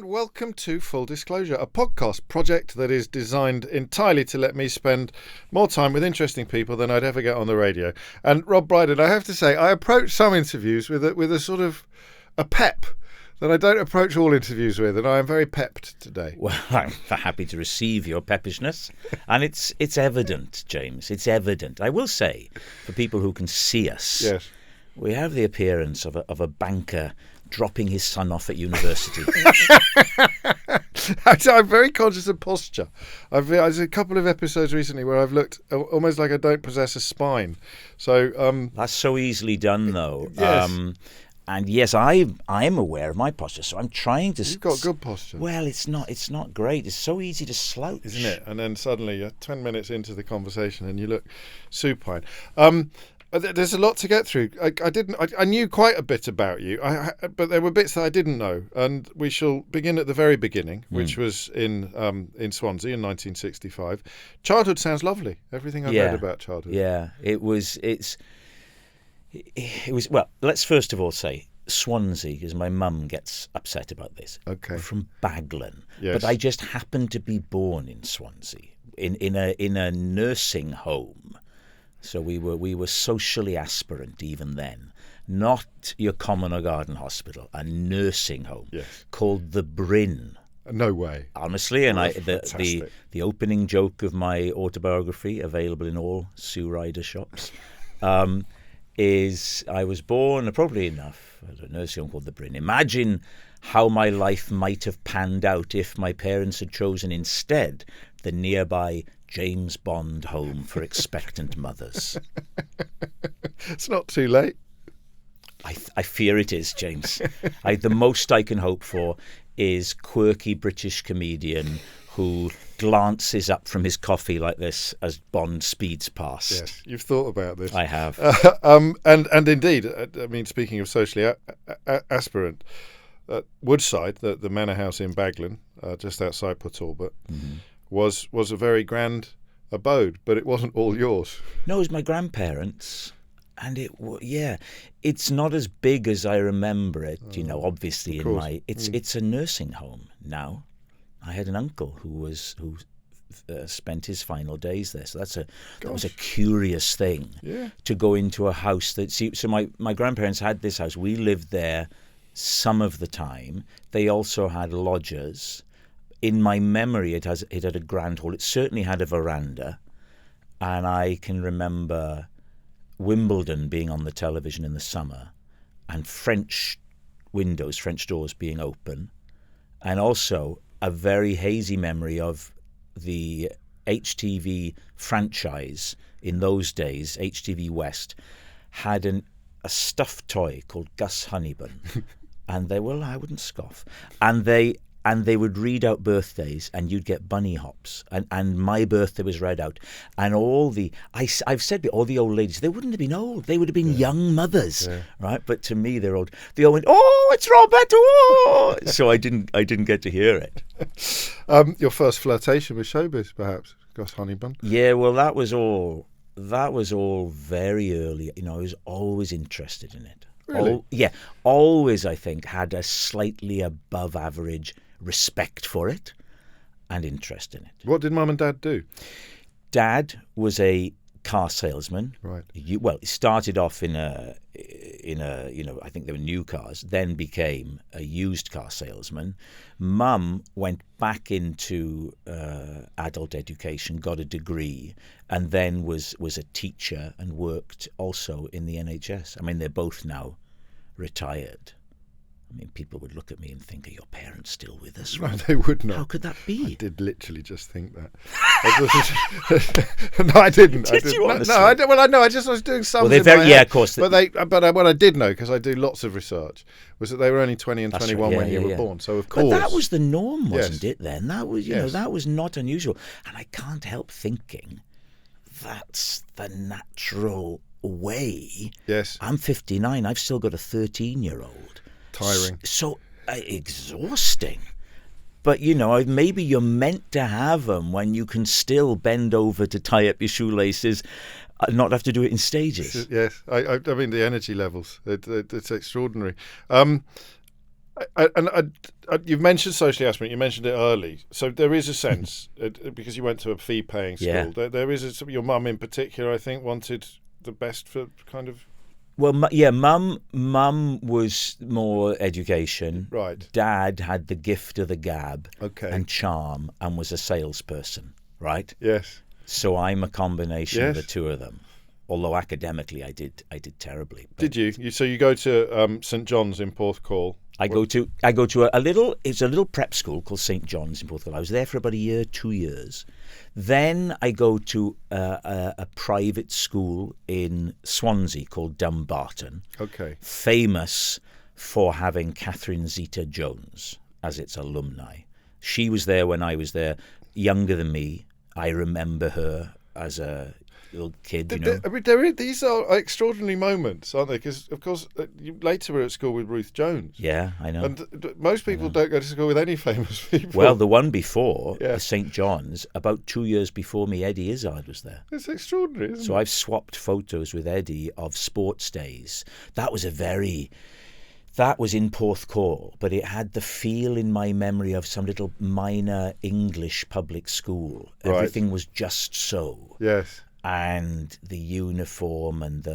and welcome to Full Disclosure, a podcast project that is designed entirely to let me spend more time with interesting people than I'd ever get on the radio. And Rob Brydon, I have to say, I approach some interviews with a sort of a pep that I don't approach all interviews with, and I am very pepped today. Well, I'm happy to receive your peppishness, and it's evident, James. It's evident. I will say, for people who can see us, yes, we have the appearance of a banker dropping his son off at university. I'm very conscious of posture. There's a couple of episodes recently where I've looked almost like I don't possess a spine. So that's so easily done, though. Yes. And yes, I'm aware of my posture, so I'm trying to. You've got good posture. Well, it's not great. It's so easy to slouch, isn't it? And then suddenly you're 10 minutes into the conversation and you look supine. There's a lot to get through. I knew quite a bit about you, but there were bits that I didn't know, and we shall begin at the very beginning, which was in Swansea in 1965. Childhood sounds lovely. Everything I've read about childhood. Yeah, it was. Well, let's first of all say Swansea, because my mum gets upset about this. Okay. From Baglin, yes. But I just happened to be born in Swansea in a nursing home. So we were socially aspirant even then. Not your common or garden hospital, a nursing home called the Bryn. No way. Honestly, and the opening joke of my autobiography, available in all Sue Ryder shops, is I was born, appropriately enough, at a nursing home called the Bryn. Imagine how my life might have panned out if my parents had chosen instead the nearby James Bond home for expectant mothers. It's not too late. I fear it is, James. The most I can hope for is quirky British comedian who glances up from his coffee like this as Bond speeds past. Yes, you've thought about this. I have. And indeed, I mean, speaking of socially aspirant, Woodside, the manor house in Baglin, just outside Port Talbot, was a very grand abode, but it wasn't all yours. No, it was my grandparents. And it's not as big as I remember it, obviously it's a nursing home now. I had an uncle who spent his final days there. So that was a curious thing to go into a house so my grandparents had this house. We lived there some of the time. They also had lodgers. In my memory, it had a grand hall. It certainly had a veranda. And I can remember Wimbledon being on the television in the summer and French doors being open. And also a very hazy memory of the HTV franchise in those days. HTV West had a stuffed toy called Gus Honeybun. And I wouldn't scoff. And they would read out birthdays, and you'd get bunny hops. And my birthday was read out. And I've said all the old ladies, they wouldn't have been old. They would have been young mothers, right? But to me, they're old. They all went, "Oh, it's Roberto!" Oh! So I didn't get to hear it. Your first flirtation with showbiz, perhaps, Gus Honeybun? Yeah, well, that was all very early. I was always interested in it. Really? Always, I think, had a slightly above average respect for it and interest in it. What did Mum and Dad do? Dad was a car salesman. Right. He started off in a I think they were new cars, then became a used car salesman. Mum went back into adult education, got a degree, and then was a teacher and worked also in the NHS. I mean, they're both now retired. I mean, people would look at me and think, "Are your parents still with us?" No, they would not. How could that be? I did literally just think that. No, I didn't. Did you honestly? No, I don't. Well, I know. I was doing something. Well, they're very, of course. But what I did know, because I do lots of research, was that they were only 20 and 21 when you were born. So of course. But that was the norm, wasn't it? Then that was, that was not unusual. And I can't help thinking, that's the natural way. Yes. I'm 59. I've still got a 13-year-old. Tiring. So exhausting. But, maybe you're meant to have them when you can still bend over to tie up your shoelaces, not have to do it in stages. Yes. I mean, the energy levels, it's extraordinary. You've mentioned social aspect. You mentioned it early, so there is a sense because you went to a fee-paying school. Yeah. There is your mum in particular. I think wanted the best for kind of. Well, mum was more education. Right. Dad had the gift of the gab Okay. and charm and was a salesperson, right? Yes. So I'm a combination of Yes. the two of them. Although academically I did terribly. Did you? So you go to St John's in Porthcawl. I go to a little prep school called St John's in Porthcawl. I was there for about a year, 2 years. Then I go to a private school in Swansea called Dumbarton. Okay. Famous for having Catherine Zeta-Jones as its alumni. She was there when I was there, younger than me. I remember her as a little kid, you know. These are extraordinary moments, aren't they? Because, of course, you later were at school with Ruth Jones. Yeah, I know. And most people don't go to school with any famous people. Well, the one before, Yeah. St John's, about 2 years before me, Eddie Izzard was there. It's extraordinary, isn't So it? I've swapped photos with Eddie of sports days. That was in Porthcawl, but it had the feel in my memory of some little minor English public school. Right. Everything was just so. Yes. And the uniform and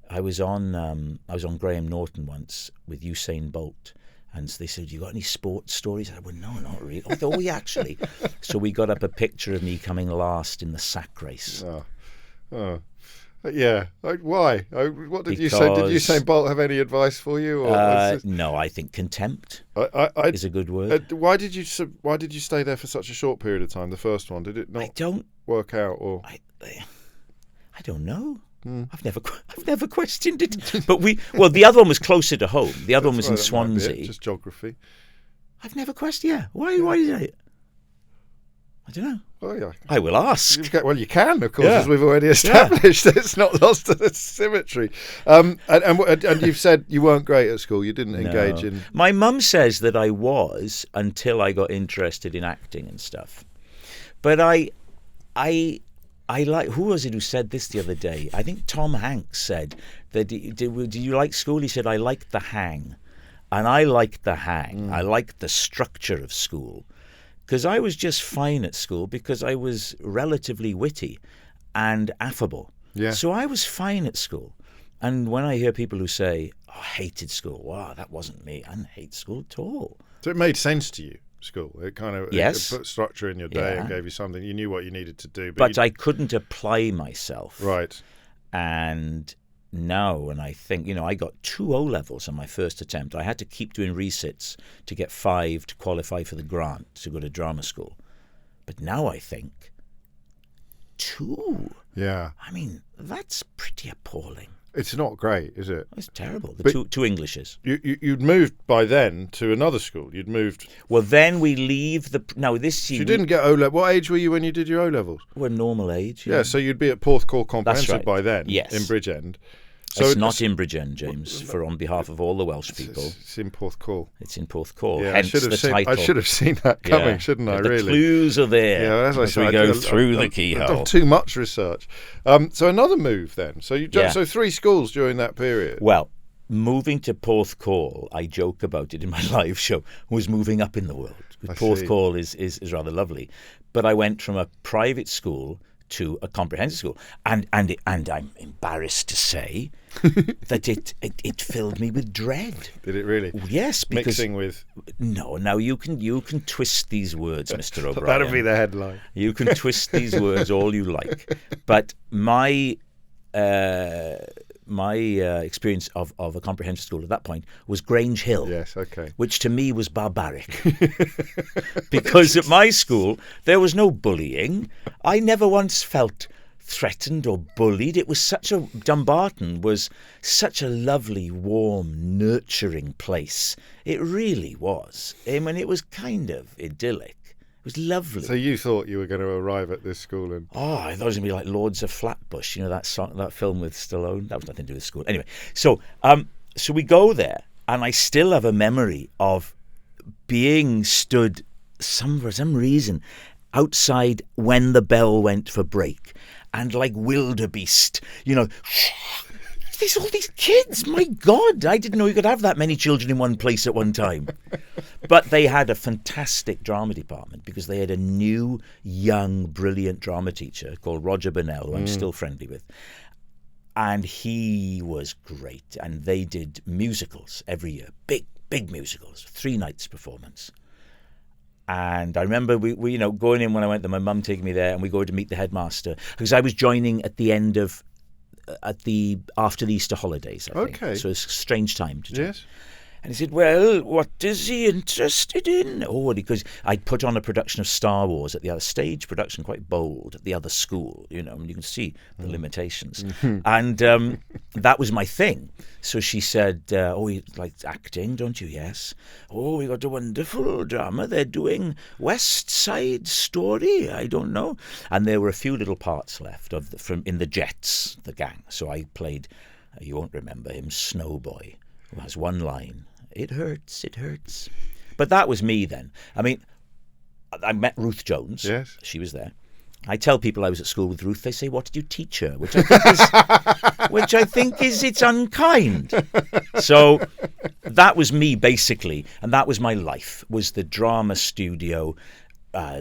I was on Graham Norton once with Usain Bolt, and they said, "You got any sports stories?" I said, "Well, no, not really." I thought, "Oh, yeah, actually." So we got up a picture of me coming last in the sack race. Oh. Yeah. Why? What did you say? Did Usain Bolt have any advice for you? Or No, I think contempt is a good word. Why did you stay there for such a short period of time? The first one, did it not work out? Or I don't know. I've never questioned it. But the other one was closer to home. The other one was in Swansea. Just geography. I've never questioned. Yeah. Why did I don't know. Oh, yeah. I will ask. You can, of course, Yeah. as we've already established. It's not lost to the symmetry. And you've said you weren't great at school. You didn't engage in. My mum says that I was until I got interested in acting and stuff. But I like. Who was it who said this the other day? I think Tom Hanks said that. Did you like school? He said, "I liked the hang," and I liked the hang. I liked the structure of school. Because I was just fine at school because I was relatively witty and affable. Yeah. So I was fine at school. And when I hear people who say, "Oh, I hated school," wow, that wasn't me. I didn't hate school at all. So it made sense to you, school. It kind of Yes. it put structure in your day Yeah. and gave you something. You knew what you needed to do. But I couldn't apply myself. Right. And now, when I think, I got 2 O-levels on my first attempt. I had to keep doing resits to get 5 to qualify for the grant to go to drama school. But now I think 2. Yeah. I mean, that's pretty appalling. It's not great, is it? It's terrible. But Two Englishes. You'd moved by then to another school. You'd moved. Well, then we leave the. Now, this year. You didn't get O-level. What age were you when you did your O-levels? We're normal age. Yeah, so you'd be at Porthcawl Comprehensive That's right. by then. Yes. In Bridgend. So it's not in Bridgend, James, on behalf of all the Welsh people. It's in Porthcawl. It's in Porthcawl. Yeah, hence the title. I should have seen that coming, shouldn't I? The Really? clues are there. Yeah, as I as say, we go through the keyhole. I've done too much research. So another move then. So so 3 schools during that period. Well, moving to Porthcawl, I joke about it in my live show, was moving up in the world. Porthcawl is rather lovely. But I went from a private school to a comprehensive school, and I'm embarrassed to say that it filled me with dread. Did it really? Yes, because mixing with. No, now you can twist these words, Mr. O'Brien. That'll be the headline. You can twist these words all you like, but my experience of a comprehensive school at that point was Grange Hill. Yes, okay. Which to me was barbaric. Because at my school, there was no bullying. I never once felt threatened or bullied. Dumbarton was such a lovely, warm, nurturing place. It really was. I mean, it was kind of idyllic. It was lovely. So you thought you were going to arrive at this school and... Oh, I thought it was going to be like Lords of Flatbush, that film with Stallone. That was nothing to do with school. Anyway, so we go there, and I still have a memory of being stood for some reason outside when the bell went for break, and like wildebeest, there's all these kids. My God, I didn't know you could have that many children in one place at one time. But they had a fantastic drama department because they had a new, young, brilliant drama teacher called Roger Burnell, who I'm still friendly with. And he was great. And they did musicals every year, big musicals, 3 nights performance. And I remember we going in when I went there, my mum taking me there, and we go to meet the headmaster because I was joining at the end of after the Easter holidays, I think. Okay. So it's a strange time to join. Yes. And he said, well, what is he interested in? Oh, because I'd put on a production of Star Wars at the other stage production, quite bold, at the other school, and you can see the limitations. And that was my thing. So she said, oh, you like acting, don't you? Yes. Oh, we got a wonderful drama. They're doing West Side Story. I don't know. And there were a few little parts left in the Jets, the gang. So I played, you won't remember him, Snowboy, who has one line. It hurts, it hurts. But that was me then. I mean, I met Ruth Jones. Yes. She was there. I tell people I was at school with Ruth, they say, what did you teach her? Which I think is it's unkind. So that was me, basically. And that was my life, was the drama studio,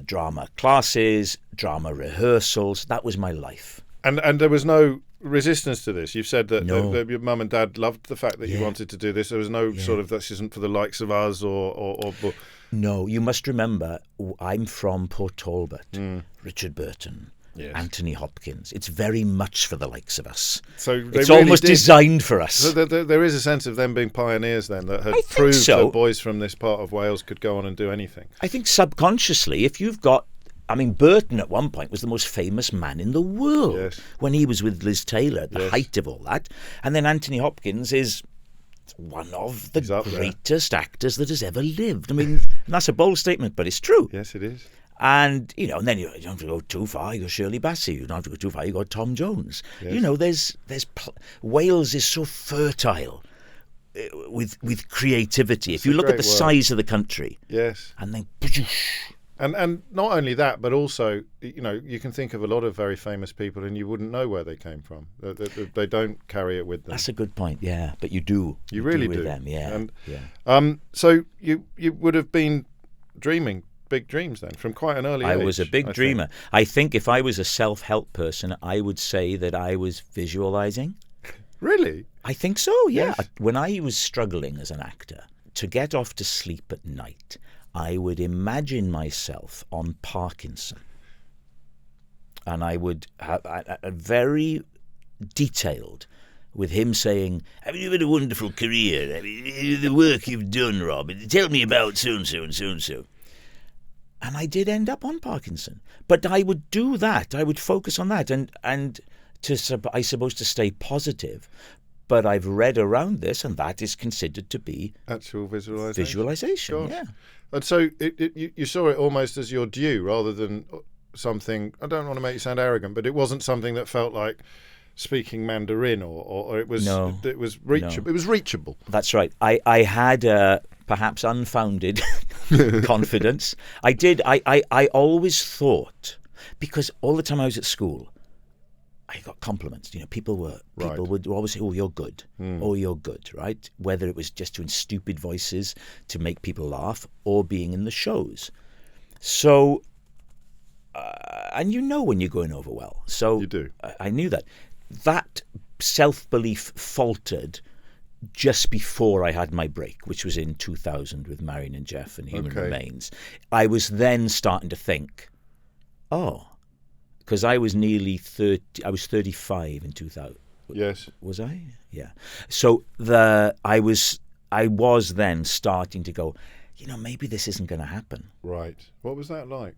drama classes, drama rehearsals. That was my life. And there was no resistance to this. You've said that, No. that your mum and dad loved the fact that you wanted to do this. There was no sort of, this isn't for the likes of us or No, you must remember, I'm from Port Talbot, Richard Burton, Anthony Hopkins. It's very much for the likes of us. So it's really almost designed for us. So there is a sense of them being pioneers then that had I think proved so. that boys from this part of Wales could go on and do anything. I think subconsciously, if you've got... I mean, Burton at one point was the most famous man in the world when he was with Liz Taylor at the height of all that. And then Anthony Hopkins is one of the greatest actors that has ever lived. I mean, that's a bold statement, but it's true. Yes, it is. And, and then you don't have to go too far. You got Shirley Bassey. You don't have to go too far. You got Tom Jones. Yes. Wales is so fertile with creativity. If you look at the size of the country. Yes. And then... And not only that, but also, you can think of a lot of very famous people and you wouldn't know where they came from. They don't carry it with them. That's a good point, yeah. But you do. You really do. With them, yeah. And, so you would have been dreaming big dreams then from quite an early age. I was a big dreamer. I think if I was a self-help person, I would say that I was visualizing. Really? I think so, yeah. Yes. When I was struggling as an actor, to get off to sleep at night, I would imagine myself on Parkinson. And I would have a very detailed, with him saying, have you had a wonderful career? I mean, the work you've done, Rob. Tell me about so-and-so and so-and-so. And I did end up on Parkinson. But I would do that. I would focus on that. And I suppose to stay positive. But I've read around this, and that is considered to be... actual visualization. Visualization, yeah. And so you saw it almost as your due rather than something... I don't want to make you sound arrogant, but it wasn't something that felt like speaking Mandarin or it was... No. It was reachable. No. It was reachable. That's right. I had perhaps unfounded confidence. I did. I always thought, because all the time I was at school, I got compliments. People would always say, "Oh, you're good. Oh, you're good." Right? Whether it was just doing stupid voices to make people laugh, or being in the shows. So, and when you're going over well. So you do. I knew that. That self-belief faltered just before I had my break, which was in 2000 with Marion and Jeff and Human Remains. I was then starting to think, because I was nearly 30, I was 35 in 2000. Yes. Was I? Yeah. So I was then starting to go, maybe this isn't going to happen. Right. What was that like?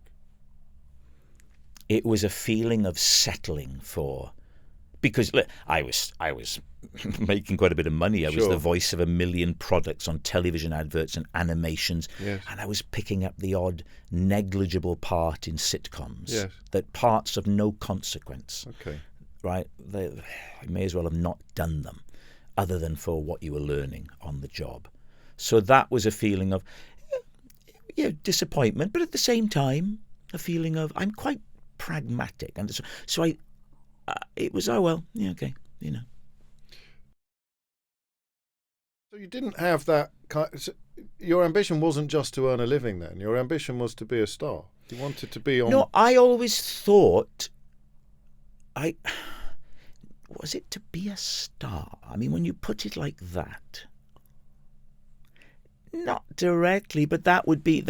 It was a feeling of settling for, because look, I was making quite a bit of money. I was the voice of 1 million products on television adverts and animations. Yes. And I was picking up the odd negligible part in sitcoms. Yes. That parts of no consequence. Okay. Right? I may as well have not done them, other than for what you were learning on the job. So that was a feeling of disappointment, but at the same time, a feeling of I'm quite pragmatic. And so it was, okay, So you didn't have that your ambition wasn't just to earn a living then. Your ambition was to be a star. You wanted to be on... No, I always thought was it to be a star? I mean, when you put it like that, not directly, but that would be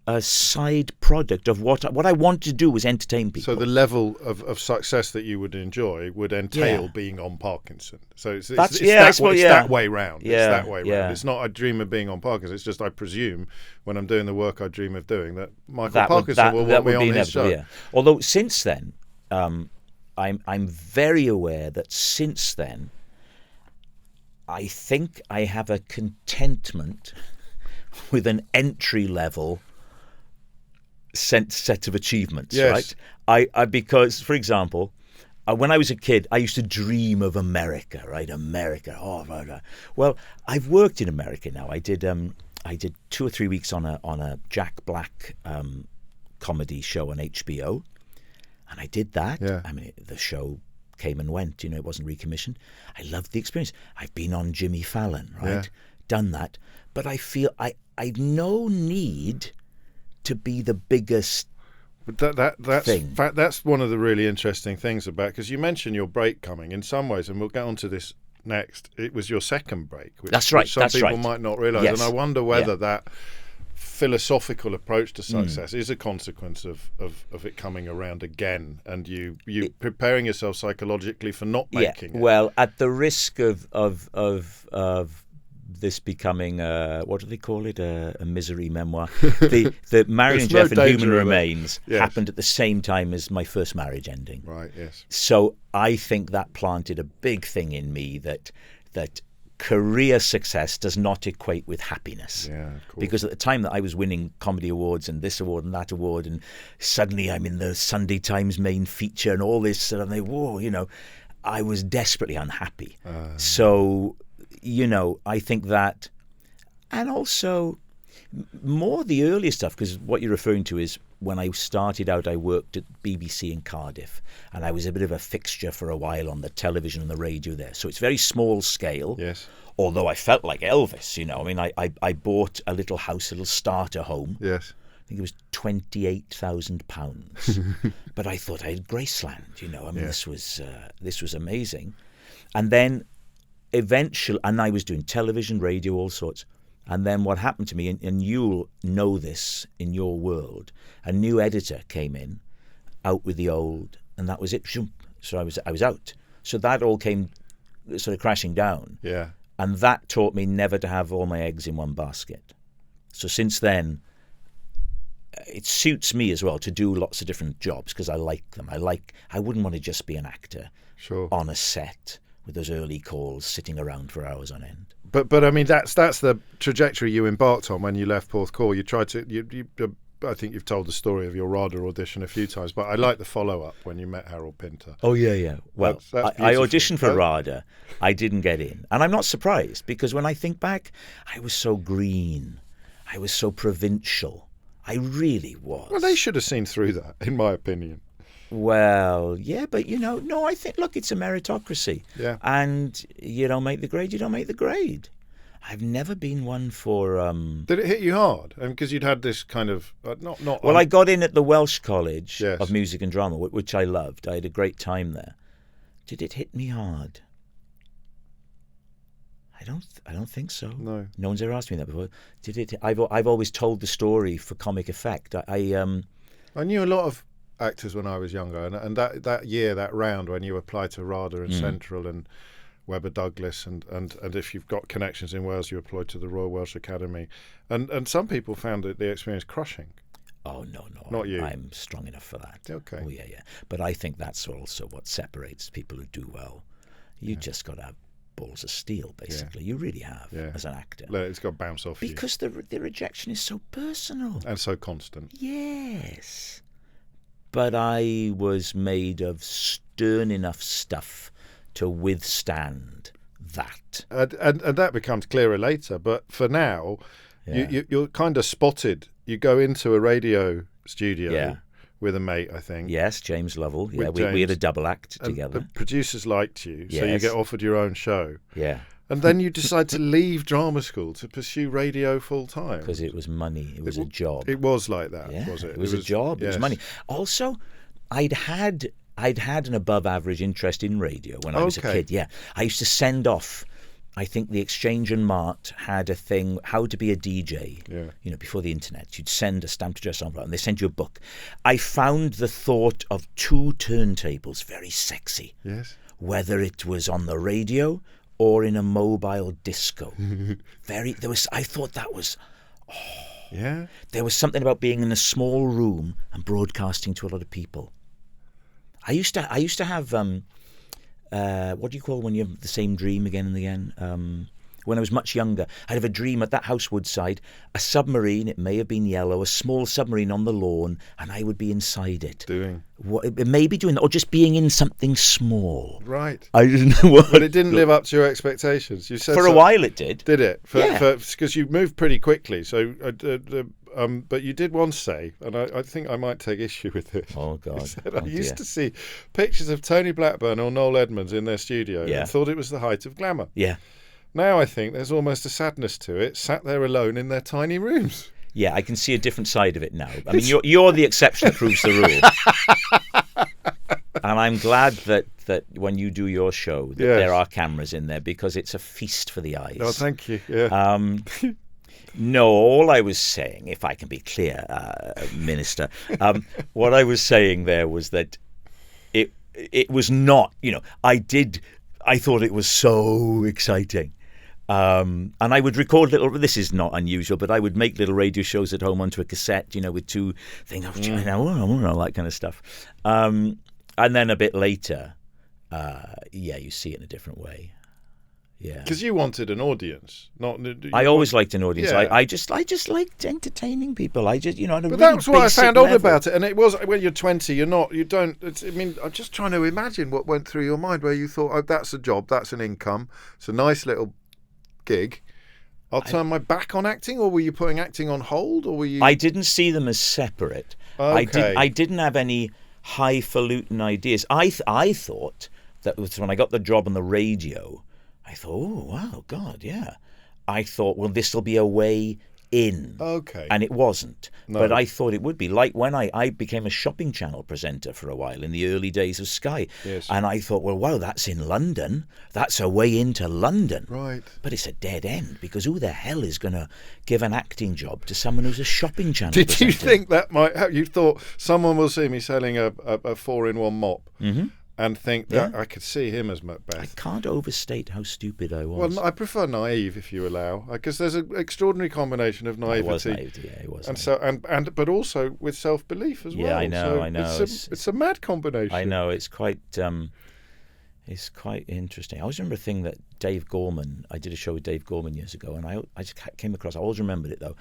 a side product of what I wanted to do was entertain people. So the level of success that you would enjoy would entail being on Parkinson. So it's that way round. Yeah, it's that way round. Yeah. It's not I dream of being on Parkinson. It's just I presume when I'm doing the work I dream of doing that Michael Parkinson will want me on his show. Yeah. Although since then, I'm very aware that since then, I think I have a contentment with an entry level set of achievements, yes. right? I because, for example, when I was a kid, I used to dream of America, right? America. Oh, right. Well, I've worked in America now. I did 2 or 3 weeks on a Jack Black comedy show on HBO, and I did that. Yeah. I mean, the show came and went. You know, it wasn't recommissioned. I loved the experience. I've been on Jimmy Fallon, right? Yeah. Done that, but I feel I've no need to be the biggest thing. That's one of the really interesting things about, because you mentioned your break coming in some ways, and we'll get onto this next. It was your second break, which some people might not realise. Yes. And I wonder whether that philosophical approach to success is a consequence of it coming around again, and you preparing yourself psychologically for not making it. Well, at the risk of this becoming what do they call it, a misery memoir, the Marrying Jeff and Human Remains happened at the same time as my first marriage ending. Right. Yes. So I think that planted a big thing in me that career success does not equate with happiness. Yeah, of course. Because at the time that I was winning comedy awards and this award and that award, and suddenly I'm in the Sunday Times main feature and all this, and I was desperately unhappy. So, I think that, and also more the earlier stuff, because what you're referring to is when I started out, I worked at BBC in Cardiff, and I was a bit of a fixture for a while on the television and the radio there. So it's very small scale. Yes. Although I felt like Elvis, I mean, I bought a little house, a little starter home. Yes. I think it was £28,000, but I thought I had Graceland. I mean, this was amazing. And then eventually, and I was doing television, radio, all sorts. And then what happened to me, and you'll know this in your world, a new editor came in, out with the old, and that was it. So I was out. So that all came sort of crashing down. Yeah. And that taught me never to have all my eggs in one basket. So since then, it suits me as well to do lots of different jobs because I like them. I wouldn't want to just be an actor on a set with those early calls sitting around for hours on end. But I mean that's the trajectory you embarked on when you left Porth Call. You tried to I think you've told the story of your RADA audition a few times, but I like the follow-up when you met Harold Pinter. Oh yeah. Well, that's I auditioned for RADA. I didn't get in, and I'm not surprised because when I think back, I was so green, I was so provincial. I really was. Well, they should have seen through that, in my opinion. Well, yeah, but no, I think, look, it's a meritocracy. Yeah. And you don't make the grade, you don't make the grade. I've never been one for... Did it hit you hard? Because you'd had this kind of... Well, I got in at the Welsh College of Music and Drama, which I loved. I had a great time there. Did it hit me hard? I don't think so. No one's ever asked me that before. Did it? I've always told the story for comic effect. I knew a lot of actors when I was younger, and that year, that round when you applied to RADA and Central and Webber Douglas and if you've got connections in Wales, you applied to the Royal Welsh Academy, and some people found the experience crushing. Oh no, not you. I'm strong enough for that. Okay. Oh yeah. But I think that's also what separates people who do well. You just got to have balls of steel, basically. You really have as an actor. It's got to bounce off because the rejection is so personal and so constant. Yes. But I was made of stern enough stuff to withstand that. And that becomes clearer later. But for now, you're kind of spotted. You go into a radio studio with a mate, I think. Yes, James Lovell. Yeah, we had a double act together. The producers liked you, so you get offered your own show. Yeah. And then you decide to leave drama school to pursue radio full time. Because it was money. It was a job. It was like that, Yeah, was it? It was a job. Yes. It was money. Also, I'd had an above average interest in radio when I was a kid. Yeah, I used to send off. I think the Exchange and Mart had a thing, how to be a DJ. Yeah. You know, before the internet, you'd send a stamped address envelope and they sent you a book. I found the thought of 2 turntables very sexy. Yes. Whether it was on the radio or in a mobile disco. I thought that was. Yeah. There was something about being in a small room and broadcasting to a lot of people. I used to have what do you call when you have the same dream again and again? When I was much younger, I'd have a dream at that house Woodside, a submarine, it may have been yellow, a small submarine on the lawn, and I would be inside it. Doing? Maybe doing that, or just being in something small. Right. I didn't know what. But it didn't live up to your expectations. You said for a while it did. Did it? Yeah. Because you moved pretty quickly. So, but you did once say, and I think I might take issue with this. Oh, God. You said, I used to see pictures of Tony Blackburn or Noel Edmonds in their studio and thought it was the height of glamour. Yeah. Now I think there's almost a sadness to it, sat there alone in their tiny rooms. Yeah, I can see a different side of it now. I mean, you're the exception that proves the rule. And I'm glad that when you do your show, that there are cameras in there, because it's a feast for the eyes. Oh, thank you. Yeah. No, all I was saying, if I can be clear, Minister, what I was saying there was that it was not, I thought it was so exciting. And I would record this is not unusual, but I would make little radio shows at home onto a cassette, with 2 things, all that kind of stuff. And then a bit later, you see it in a different way. Yeah, because you wanted an audience. I always liked an audience. Yeah. I just liked entertaining people. I just, But really that's what I found odd level. about it. And it was when you're 20, I'm just trying to imagine what went through your mind where you thought, oh, that's a job, that's an income, it's a nice little gig. I'll turn my back on acting, or were you putting acting on hold, or were you? I didn't see them as separate. Okay. I didn't have any highfalutin ideas. I thought that when I got the job on the radio, I thought, oh, wow, God, yeah. I thought, well, this will be a way in. Okay. And it wasn't. No. But I thought it would be. Like when I became a shopping channel presenter for a while in the early days of Sky. Yes. And I thought, well, wow, that's in London. That's a way into London. Right. But it's a dead end, because who the hell is going to give an acting job to someone who's a shopping channel Did presenter? you think that might have, you thought someone will see me selling a 4-in-1 mop and think that I could see him as Macbeth? I can't overstate how stupid I was. Well, I prefer naive, if you allow, because there's an extraordinary combination of naivety. It was naivety, yeah, it was. And naive. But also with self-belief as well. Yeah, I know, so I know. It's a mad combination. I know, it's quite interesting. I always remember a thing that Dave Gorman, I did a show with Dave Gorman years ago, and I just came across, I always remembered it though,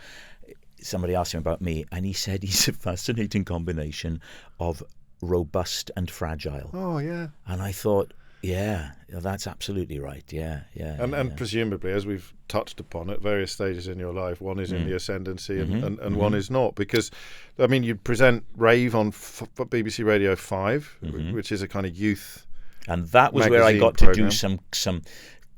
somebody asked him about me, and he said he's a fascinating combination of robust and fragile. Oh, yeah. And I thought, yeah, that's absolutely right. Yeah. And presumably, as we've touched upon at various stages in your life, one is in the ascendancy and one is not. Because, I mean, you present Rave on BBC Radio 5, which is a kind of youth and that was where I got program. To do some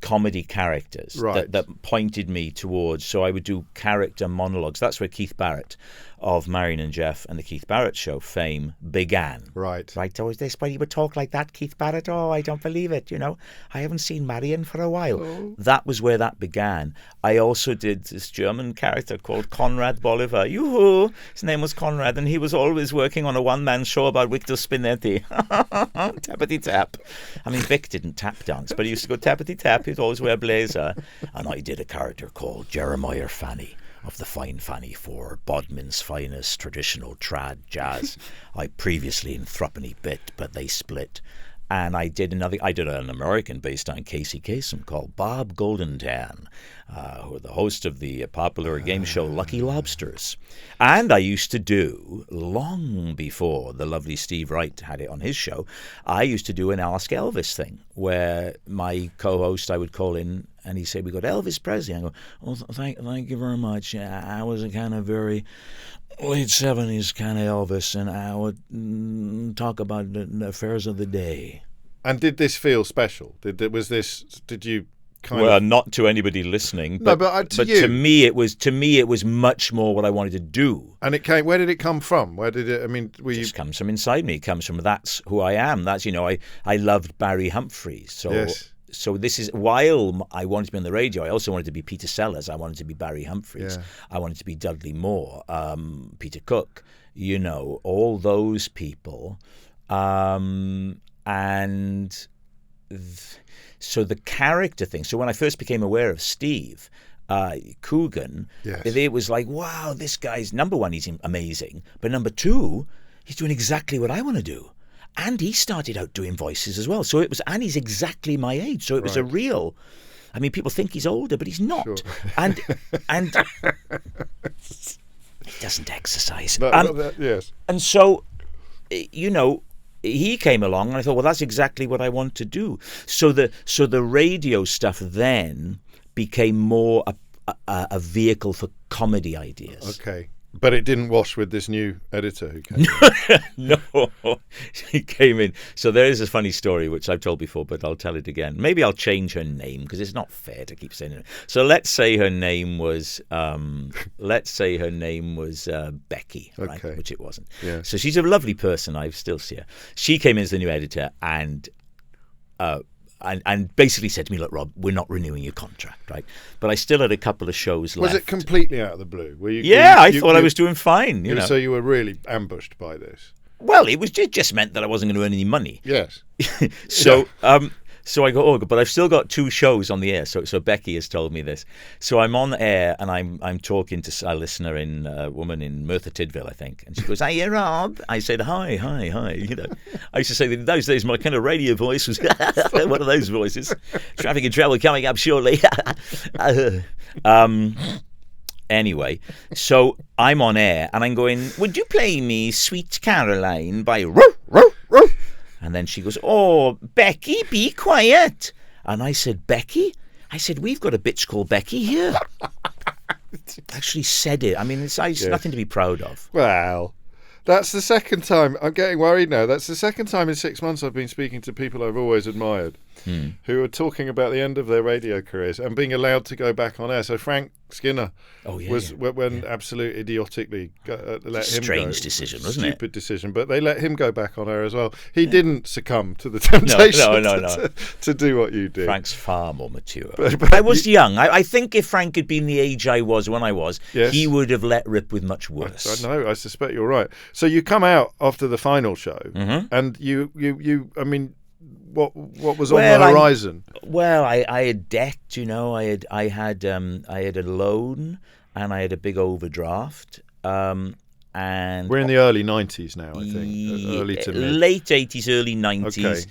comedy characters that pointed me towards. So I would do character monologues. That's where Keith Barrett of Marion and Jeff and the Keith Barrett Show fame began. Right. Oh, is this why you would talk like that, Keith Barrett? Oh, I don't believe it. I haven't seen Marion for a while. Oh. That was where that began. I also did this German character called Konrad Bolivar. Yoo-hoo! His name was Konrad, and he was always working on a one-man show about Victor Spinetti. Tappity tap. I mean, Vic didn't tap dance, but he used to go tappity tap. He'd always wear a blazer. And I did a character called Jeremiah Fanny, of the Fine Fanny for Bodmin's finest traditional trad jazz. I previously in Threepenny Bit, but they split. And I did an American based on Casey Kasem called Bob Goldentan, the host of the popular game show Lucky Lobsters. And I used to do, long before the lovely Steve Wright had it on his show, I used to do an Ask Elvis thing, where my co-host, I would call in, and he'd say, we got Elvis Presley. I go, well, thank you very much. I was a kind of very late 70s kind of Elvis, and I would talk about the affairs of the day. And did this feel special? Did you kind of... not to anybody listening, but, you. to me it was much more what I wanted to do. And where did it come from? Where did it, I mean, It just comes from inside me. It comes from, that's who I am. That's, I loved Barry Humphries. So, yes. So this is, while I wanted to be on the radio, I also wanted to be Peter Sellers. I wanted to be Barry Humphries. Yeah. I wanted to be Dudley Moore, Peter Cook, all those people. So the character thing. So when I first became aware of Steve Coogan, yes. it was like, wow, this guy's, number one, he's amazing. But number two, he's doing exactly what I want to do. And he started out doing voices as well. So it was, and he's exactly my age. So it was a real, I mean, people think he's older, but he's not. Sure. And he doesn't exercise. Yes. And so, he came along, and I thought, well, that's exactly what I want to do. So the radio stuff then became more a vehicle for comedy ideas. Okay. But it didn't wash with this new editor who came in. No, he came in. So there is a funny story, which I've told before, but I'll tell it again. Maybe I'll change her name, because it's not fair to keep saying it. So let's say her name was Becky, right? Okay. Which it wasn't. Yeah. So she's a lovely person. I still see her. She came in as the new editor and basically said to me, look, Rob, we're not renewing your contract, right? But I still had a couple of shows left. Was it completely out of the blue? I thought I was doing fine. So you were really ambushed by this? Well, it just meant that I wasn't going to earn any money. Yes. So I go, but I've still got 2 shows on the air. So Becky has told me this. So I'm on air and I'm talking to a listener a woman in Merthyr Tydfil, I think, and she goes, "Hey, Rob." I said, "Hi." I used to say that in those days my kind of radio voice was one of those voices. Traffic and travel coming up shortly. Anyway, so I'm on air and I'm going, "Would you play me Sweet Caroline by Roo, Roo, Roo?" And then she goes, "Oh, Becky, be quiet." And I said, "Becky?" I said, "We've got a bitch called Becky here." Actually said it. I mean, it's nothing to be proud of. Well, that's the second time. I'm getting worried now. That's the second time in 6 months I've been speaking to people I've always admired who are talking about the end of their radio careers and being allowed to go back on air. So Frank Skinner when absolutely idiotically let him go. Strange decision, wasn't it? Stupid decision, but they let him go back on air as well. He didn't succumb to the temptation to do what you did. Frank's far more mature. But I was young. I think if Frank had been the age I was when I was, he would have let rip with much worse. I know. I suspect you're right. So you come out after the final show, and you I mean, what was on the horizon? I had debt. I had a loan and I had a big overdraft. And we're in the early 90s now, I think. Early to mid. Late 80s, early 90s. Okay.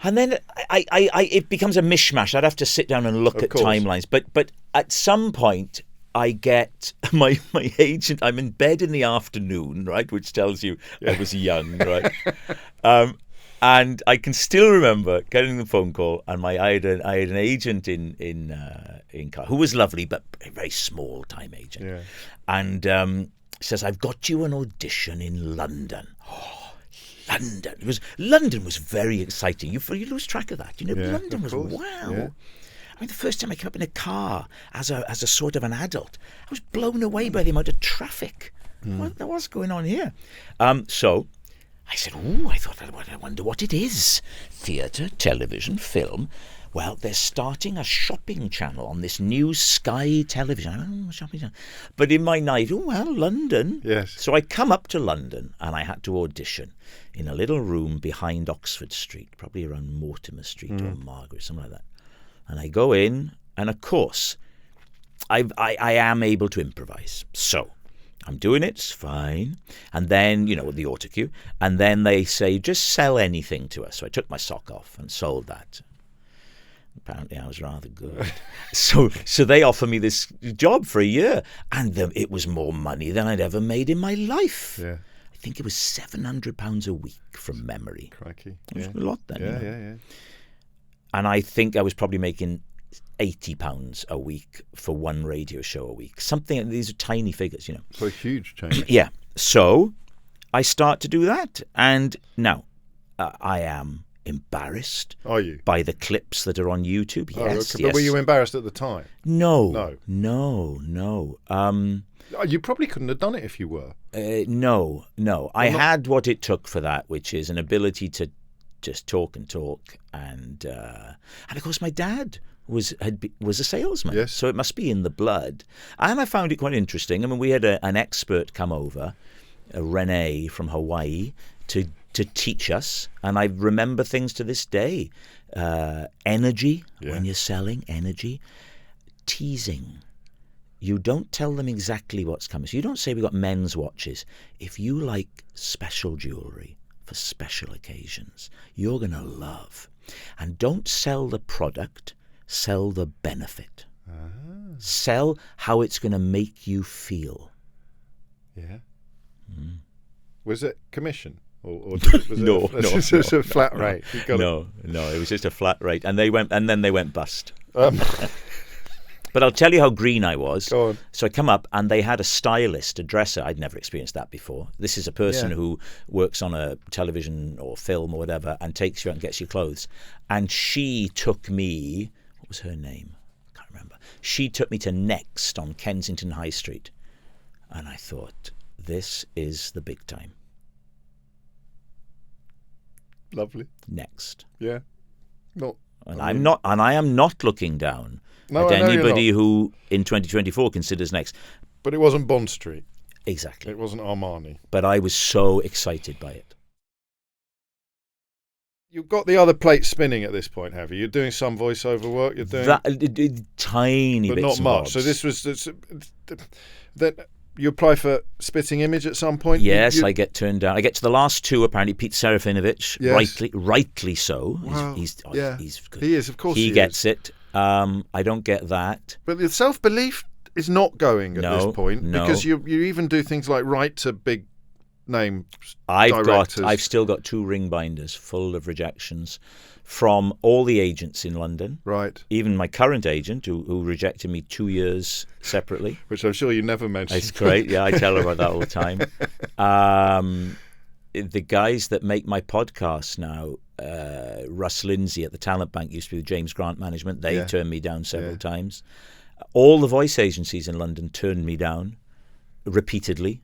And then it becomes a mishmash. I'd have to sit down and look at timelines. But at some point, I get my agent. I'm in bed in the afternoon, right, which tells you I was young, right. And I can still remember getting the phone call, and I had an agent in who was lovely, but a very small time agent. Yeah. And says, "I've got you an audition in London." Oh, London! London was very exciting. You lose track of that, London was wow. Yeah. I mean, the first time I came up in a car as a sort of an adult, I was blown away by the amount of traffic. What's going on here? So I said, I wonder what it is. Theatre, television, film. Well, they're starting a shopping channel on this new Sky television. Shopping channel. But in my night, London. Yes. So I come up to London and I had to audition in a little room behind Oxford Street, probably around Mortimer Street or Margaret, something like that. And I go in, and of course, I am able to improvise. So I'm doing it, it's fine. And then, the auto cue. And then they say, just sell anything to us. So I took my sock off and sold that. Apparently I was rather good. So they offer me this job for a year. And it was more money than I'd ever made in my life. Yeah. I think it was £700 a week from memory. Crikey. It was a lot then. Yeah. And I think I was probably making £80 a week for one radio show a week. Something, these are tiny figures, So a huge change. Yeah. So I start to do that. And now I am embarrassed. Are you? By the clips that are on YouTube? Yes, okay. yes. But were you embarrassed at the time? No. You probably couldn't have done it if you were. No. I had what it took for that, which is an ability to just talk, and of course my dad was a salesman, yes. So it must be in the blood. And I found it quite interesting. I mean, we had an expert come over, Renee from Hawaii, to teach us, and I remember things to this day. Energy, when you're selling, energy, teasing. You don't tell them exactly what's coming. So you don't say we've got men's watches. If you like special jewelry for special occasions, you're going to love. And don't sell the product, sell the benefit. Sell how it's going to make you feel. Yeah. Was it commission? Or was No, it just a flat rate? No, it was just a flat rate. And then they went bust. But I'll tell you how green I was. Go on. So I come up and they had a stylist, a dresser. I'd never experienced that before. This is a person who works on a television or film or whatever and takes you out and gets you clothes. And she took me, what was her name? I can't remember. She took me to Next on Kensington High Street. And I thought, this is the big time. Lovely. Next. Yeah. I am not looking down at anybody who in 2024 considers Next. But it wasn't Bond Street. Exactly. It wasn't Armani. But I was so excited by it. You've got the other plate spinning at this point, have you? You're doing some voiceover work. You're doing tiny but bits, not much. bobs. So this was that. You apply for Spitting Image at some point? Yes, I get turned down. I get to the last two, apparently. Pete Serafinovich, yes. rightly so. Wow. He's good. He is, of course he gets it. I don't get that. But the self-belief is not going at this point. Because you even do things like write to big name directors. I've still got 2 ring binders full of rejections from all the agents in London. Right. Even my current agent, who rejected me 2 years separately. Which I'm sure you never mentioned. It's great. Yeah, I tell her about that all the time. The guys that make my podcast now, Russ Lindsay at the Talent Bank, used to be with James Grant Management. They turned me down several times. All the voice agencies in London turned me down repeatedly.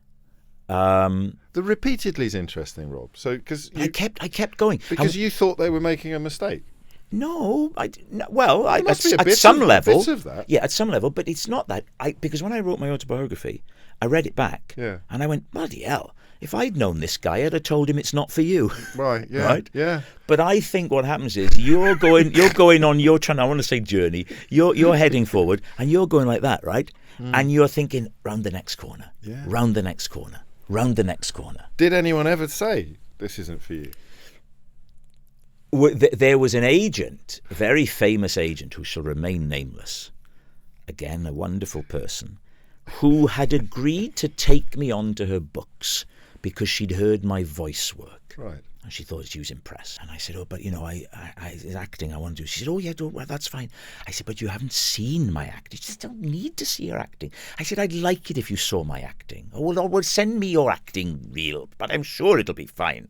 The repeatedly is interesting, Rob. So because I kept going because you thought they were making a mistake. No, at Bits some level. Bits of that. Yeah, at some level, but it's not that. Because when I wrote my autobiography, I read it back, and I went, bloody hell! If I'd known this guy, I'd have told him it's not for you. Right. Yeah. Right. Yeah. But I think what happens is you're going on your I want to say journey. You're heading forward, and you're going like that, right? And you're thinking round the next corner, round the next corner. Round the next corner. Did anyone ever say this isn't for you? There was an agent, a very famous agent who shall remain nameless, again a wonderful person, who had agreed to take me onto her books because she'd heard my voice work. Right. And she thought she was impressed. And I said, but I acting I want to do. She said, yeah, well, that's fine. I said, but you haven't seen my acting. She said, don't need to see your acting. I said, I'd like it if you saw my acting. Well, send me your acting reel, but I'm sure it'll be fine.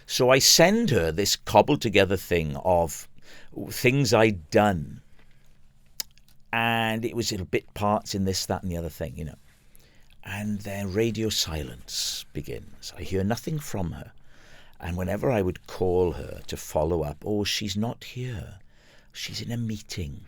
So I send her this cobbled together thing of things I'd done. And it was little bit parts in this, that, and the other thing, And then radio silence begins. I hear nothing from her. And whenever I would call her to follow up, she's not here. She's in a meeting.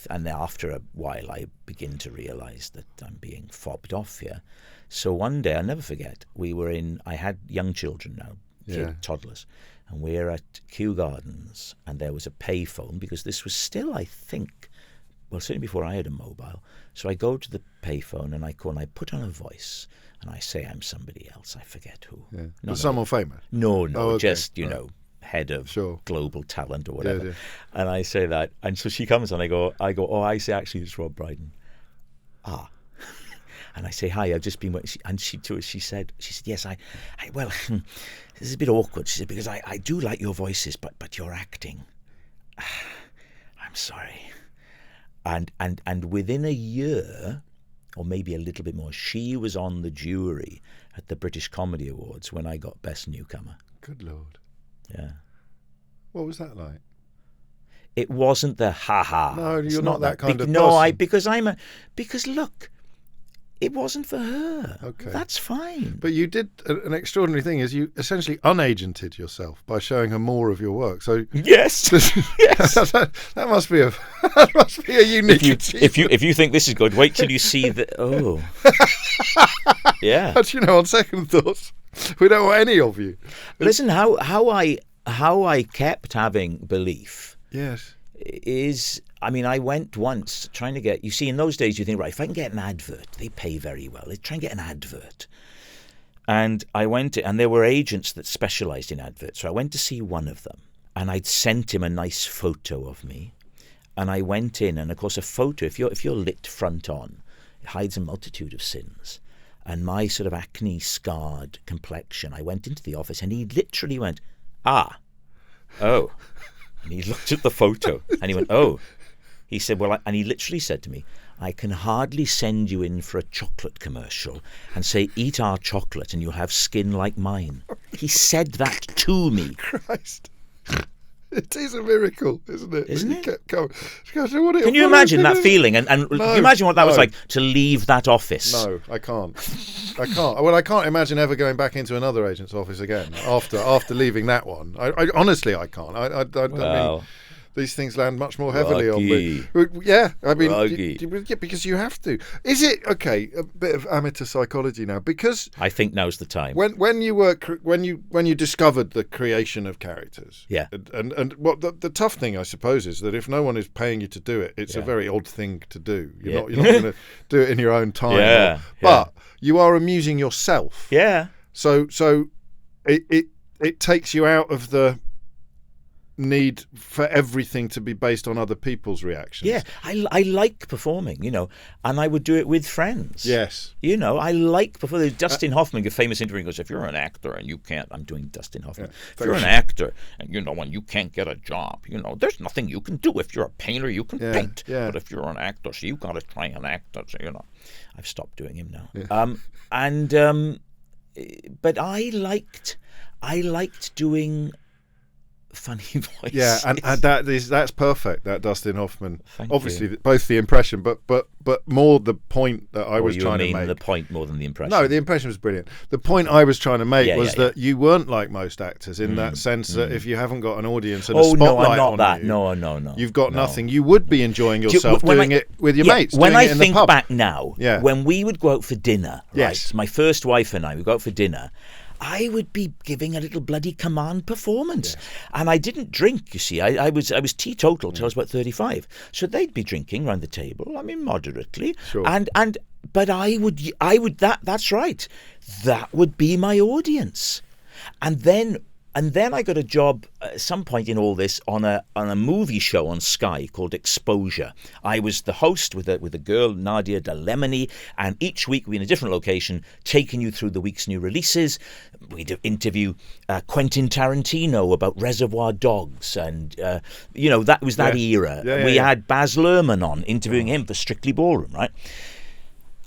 And after a while, I begin to realize that I'm being fobbed off here. So one day, I'll never forget, I had young children now, toddlers, and we're at Kew Gardens, and there was a pay phone, because this was still, I think, certainly before I had a mobile. So I go to the pay phone, and I call, and I put on a voice, and I say I'm somebody else. I forget who. Yeah. But someone famous? No, okay. Just, head of global talent or whatever. Yeah. And I say that. And so she comes and I go, I say, actually, it's Rob Brydon. And I say, hi, I've just been waiting. And she said, yes, well, this is a bit awkward. She said, because I do like your voices, but your acting, I'm sorry. And within a year, or maybe a little bit more, she was on the jury at the British Comedy Awards when I got Best Newcomer. Good Lord. Yeah. What was that like? It wasn't the ha-ha. No, It's you're not that kind of No, person. because look, it wasn't for her. Okay. That's fine. But you did an extraordinary thing, is you essentially unagented yourself by showing her more of your work. So yes, yes. that must be a unique achievement. If you think this is good, wait till you see the yeah. But on second thoughts, we don't want any of you. Listen, how I kept having belief. Yes. Is, I mean, I went once trying to get, you see, in those days you think, right, if I can get an advert, they pay very well. Let's try and get an advert. And I went, and there were agents that specialised in adverts. So I went to see one of them, and I'd sent him a nice photo of me. And I went in, and of course a photo, if you're lit front on, it hides a multitude of sins. And my sort of acne-scarred complexion, I went into the office, and he literally went, oh. And he looked at the photo and he went, oh. He said, well, and he literally said to me, I can hardly send you in for a chocolate commercial and say, eat our chocolate and you'll have skin like mine. He said that to me. Christ. It is a miracle, isn't it? Isn't it? Can you imagine that feeling? And No, can you imagine what that was like to leave that office? No, I can't. Well, I can't imagine ever going back into another agent's office again after leaving that one. I honestly, I can't. I mean, these things land much more heavily on me. Yeah, I mean, because you have to. Is it okay? A bit of amateur psychology now, because I think now's the time. When you discovered the creation of characters, yeah, and what the tough thing, I suppose, is that if no one is paying you to do it, it's a very odd thing to do. You're not going to do it in your own time. But you are amusing yourself. Yeah. So it takes you out of the need for everything to be based on other people's reactions. Yeah, I like performing, and I would do it with friends. Yes. I like performing. Dustin Hoffman, a famous interview, goes, if you're an actor and you can't, I'm doing Dustin Hoffman, if you're an actor and, and you can't get a job, there's nothing you can do. If you're a painter, you can paint. Yeah. But if you're an actor, so you got to try and act. So, I've stopped doing him now. Yeah. But I liked doing funny voice. Yeah, and that's perfect. That Dustin Hoffman. Thank Obviously, you. Both the impression, but more the point that I was trying to make. The point more than the impression. No, the impression was brilliant. The point I was trying to make was that you weren't like most actors in that sense that if you haven't got an audience and a spotlight I'm not on that. you, No, you've got nothing. You would be enjoying yourself doing it with your mates. When I doing it in think the pub. back now, when we would go out for dinner, yes, my first wife and I would go out for dinner. I would be giving a little bloody command performance. Yes. And I didn't drink, you see. I was teetotal till I was about 35. So they'd be drinking around the table, I mean, moderately. Sure. But that's right. That would be my audience. And then I got a job at some point in all this on a movie show on Sky called Exposure. I was the host with a girl, Nadia Delemony, and each week we were in a different location, taking you through the week's new releases. We'd interview Quentin Tarantino about Reservoir Dogs, and that was that era. We had Baz Luhrmann on, interviewing him for Strictly Ballroom, right?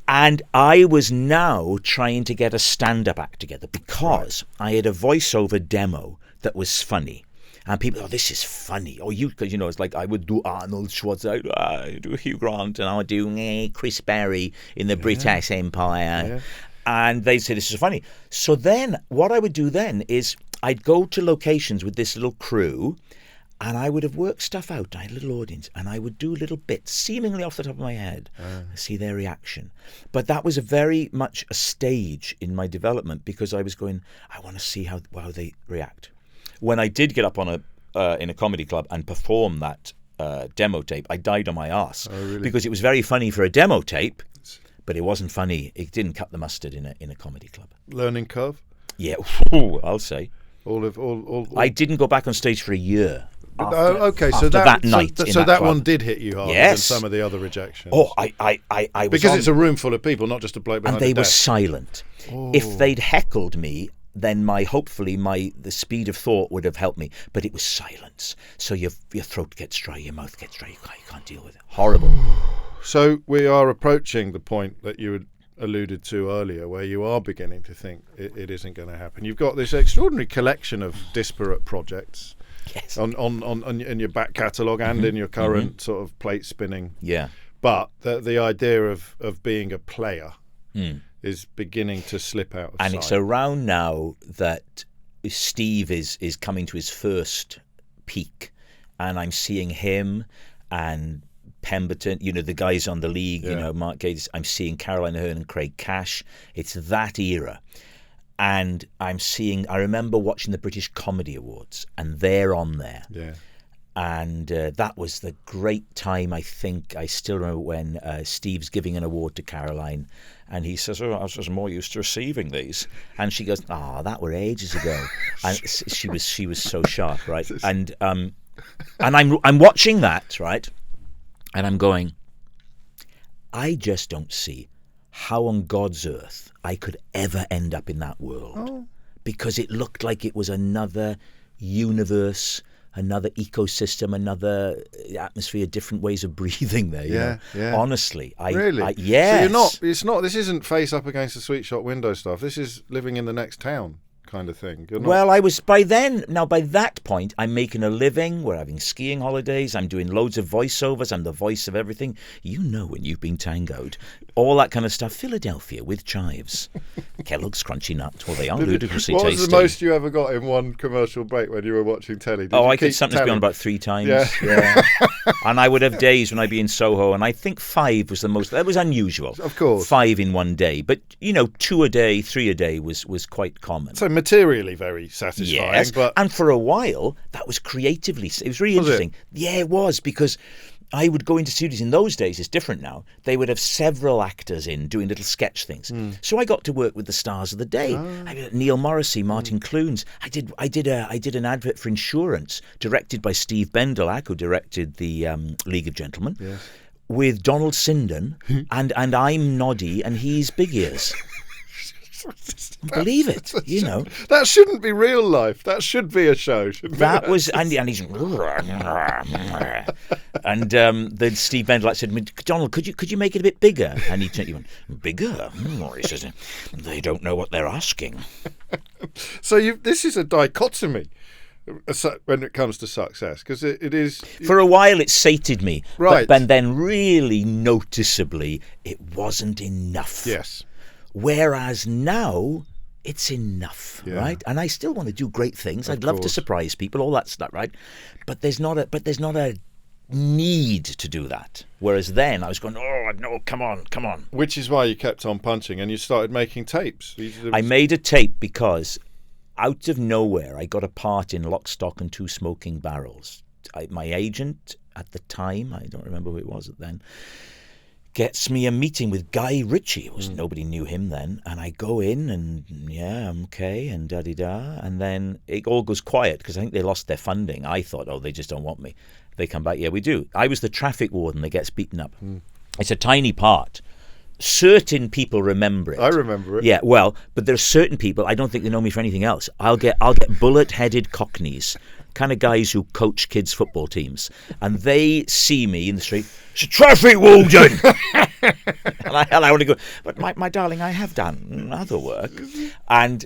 And I was now trying to get a stand-up act together because I had a voiceover demo that was funny. And people, this is funny. Because, it's like I would do Arnold Schwarzenegger, I do Hugh Grant, and I would do Chris Berry in the British Empire. Yeah. And they'd say, this is funny. So then, what I would do then is I'd go to locations with this little crew, and I would have worked stuff out. I had a little audience, and I would do little bits, seemingly off the top of my head, see their reaction. But that was very much a stage in my development because I was going, I want to see how they react. When I did get up on in a comedy club and perform that demo tape, I died on my arse. Oh, really? Because it was very funny for a demo tape, but it wasn't funny. It didn't cut the mustard in a comedy club. Learning curve? Yeah, I'll say. All. I didn't go back on stage for a year. So that night, so that one did hit you harder than some of the other rejections. I was because it's a room full of people, not just a bloke behind and they a desk. were silent. If they'd heckled me, then hopefully the speed of thought would have helped me. But it was silence, so your throat gets dry, your mouth gets dry, you can't deal with it. Horrible. So we are approaching the point that you had alluded to earlier, where you are beginning to think it isn't going to happen. You've got this extraordinary collection of disparate projects. Yes. in your back catalogue and in your current sort of plate spinning. Yeah. But the idea of being a player is beginning to slip out of sight. And it's around now that Steve is coming to his first peak, and I'm seeing him and Pemberton, the guys on the league, Mark Gatiss. I'm seeing Caroline Aherne and Craig Cash. It's that era. And I remember watching the British Comedy Awards, and they're on there. Yeah. And that was the great time. I still remember when Steve's giving an award to Caroline, and he says, I was more used to receiving these. And she goes, that were ages ago. And she was so sharp, right? And I'm watching that, right? And I'm going, I just don't see how on God's earth I could ever end up in that world. Because it looked like it was another universe, another ecosystem, another atmosphere, different ways of breathing there. You know? Honestly, really? Yes. So this isn't face up against the sweet shop window stuff. This is living in the next town kind of thing. Well, I was by that point, I'm making a living. We're having skiing holidays. I'm doing loads of voiceovers. I'm the voice of everything. When you've been tangoed. All that kind of stuff. Philadelphia with chives. Kellogg's Crunchy Nuts. Well, they are ludicrously tasty. What was the most you ever got in one commercial break when you were watching telly? I could sometimes be on about 3 times. Yeah. And I would have days when I'd be in Soho, and I think 5 was the most. That was unusual. Of course. 5 in one day. But, 2 a day, 3 a day was quite common. So materially very satisfying. Yes, but and for a while, that was creatively. It was really interesting. Yeah, it was, because I would go into studios in those days. It's different now. They would have several actors in doing little sketch things. So I got to work with the stars of the day. I mean, Neil Morrissey, Martin Clunes. I did an advert for insurance directed by Steve Bendelak, who directed the League of Gentlemen, with Donald Sinden, and I'm Noddy and he's Big Ears. Believe it, That shouldn't be real life. That should be a show. That was and he's and then Steve Bendelak said, Donald, could you make it a bit bigger? And he went, bigger? He says, they don't know what they're asking. So this is a dichotomy when it comes to success, because it is. For a while, it sated me, right? But then, really noticeably, it wasn't enough. Yes. Whereas now, it's enough, right? And I still want to do great things. I'd love to surprise people, all that stuff, right? But there's not a need to do that. Whereas then I was going, no, come on. Which is why you kept on punching and you started making tapes. I made a tape because out of nowhere I got a part in Lock, Stock and Two Smoking Barrels. My agent at the time, I don't remember who it was then, gets me a meeting with Guy Ritchie. Nobody knew him then. And I go in and, I'm okay, and da-di-da. And then it all goes quiet because I think they lost their funding. I thought, they just don't want me. They come back, we do. I was the traffic warden that gets beaten up. It's a tiny part. Certain people remember it. I remember it. Yeah, well, but there are certain people, I don't think they know me for anything else. I'll get bullet-headed cockneys, kind of guys who coach kids' football teams, and they see me in the street, it's a traffic warden! and I want to go, but my darling, I have done other work. And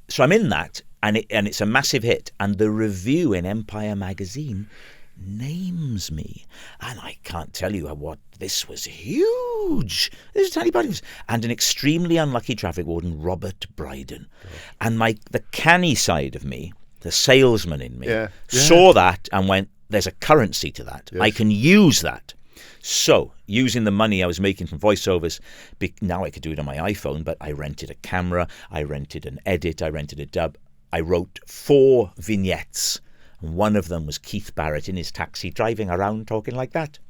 so I'm in that, and it's a massive hit, and the review in Empire magazine names me, and I can't tell you what this was huge. This is a tiny body, and an extremely unlucky traffic warden, Robert Brydon, and the canny side of me, the salesman in me, saw that and went, "There's a currency to that. I can use that." So, using the money I was making from voiceovers, now I could do it on my iPhone, but I rented a camera, I rented an edit, I rented a dub. I wrote 4 vignettes. One of them was Keith Barrett in his taxi driving around talking like that.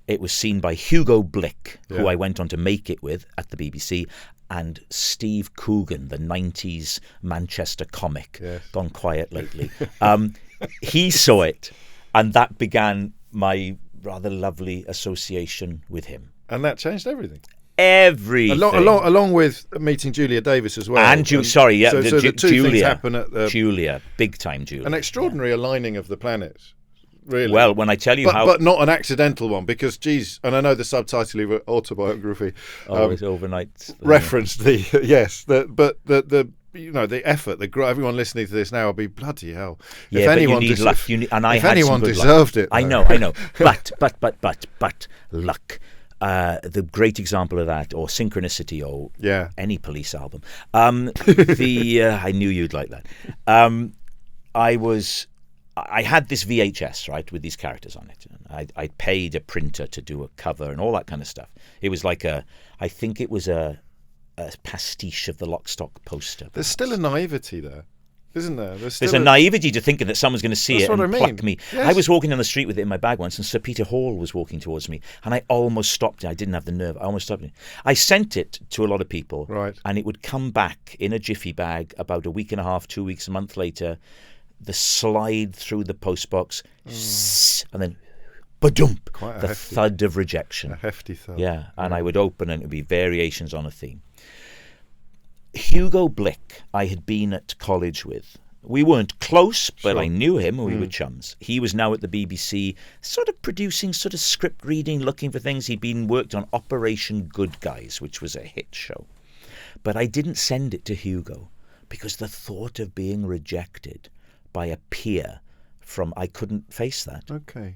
It was seen by Hugo Blick, who I went on to make it with at the BBC, and Steve Coogan, the 90s Manchester comic, gone quiet lately. He saw it, and that began my rather lovely association with him. And that changed everything. Everything. Along with meeting Julia Davis as well. And Julia. So the two things happen at the... Julia, big time Julia. An extraordinary aligning of the planets, really. Well, when I tell you how... But not an accidental one, because, geez, and I know the subtitle of your autobiography... Always overnight. Referenced the... Yes, but the the effort, everyone listening to this now will be bloody hell. Yeah, if anyone but you need luck. And I if had anyone some good deserved luck. it, I know. But luck. The great example of that, or Synchronicity, or any Police album. I knew you'd like that. I had this VHS, right, with these characters on it. I paid a printer to do a cover and all that kind of stuff. It was like I think it was a pastiche of the Lock, Stock poster. There's still a naivety there, isn't there? There's a naivety to thinking that someone's going to see it and pluck me. Yes. I was walking down the street with it in my bag once, and Sir Peter Hall was walking towards me, and I almost stopped it. I didn't have the nerve. I almost stopped it. I sent it to a lot of people, right, and it would come back in a jiffy bag about a week and a half, 2 weeks, a month later. The slide through the postbox, and then ba-dump, the thud of rejection. A hefty thud. Yeah, and I would open and it would be variations on a theme. Hugo Blick, I had been at college with. We weren't close, but I knew him and we were chums. He was now at the BBC, sort of producing, sort of script reading, looking for things. He'd worked on Operation Good Guys, which was a hit show. But I didn't send it to Hugo because the thought of being rejected by a peer I couldn't face that. Okay.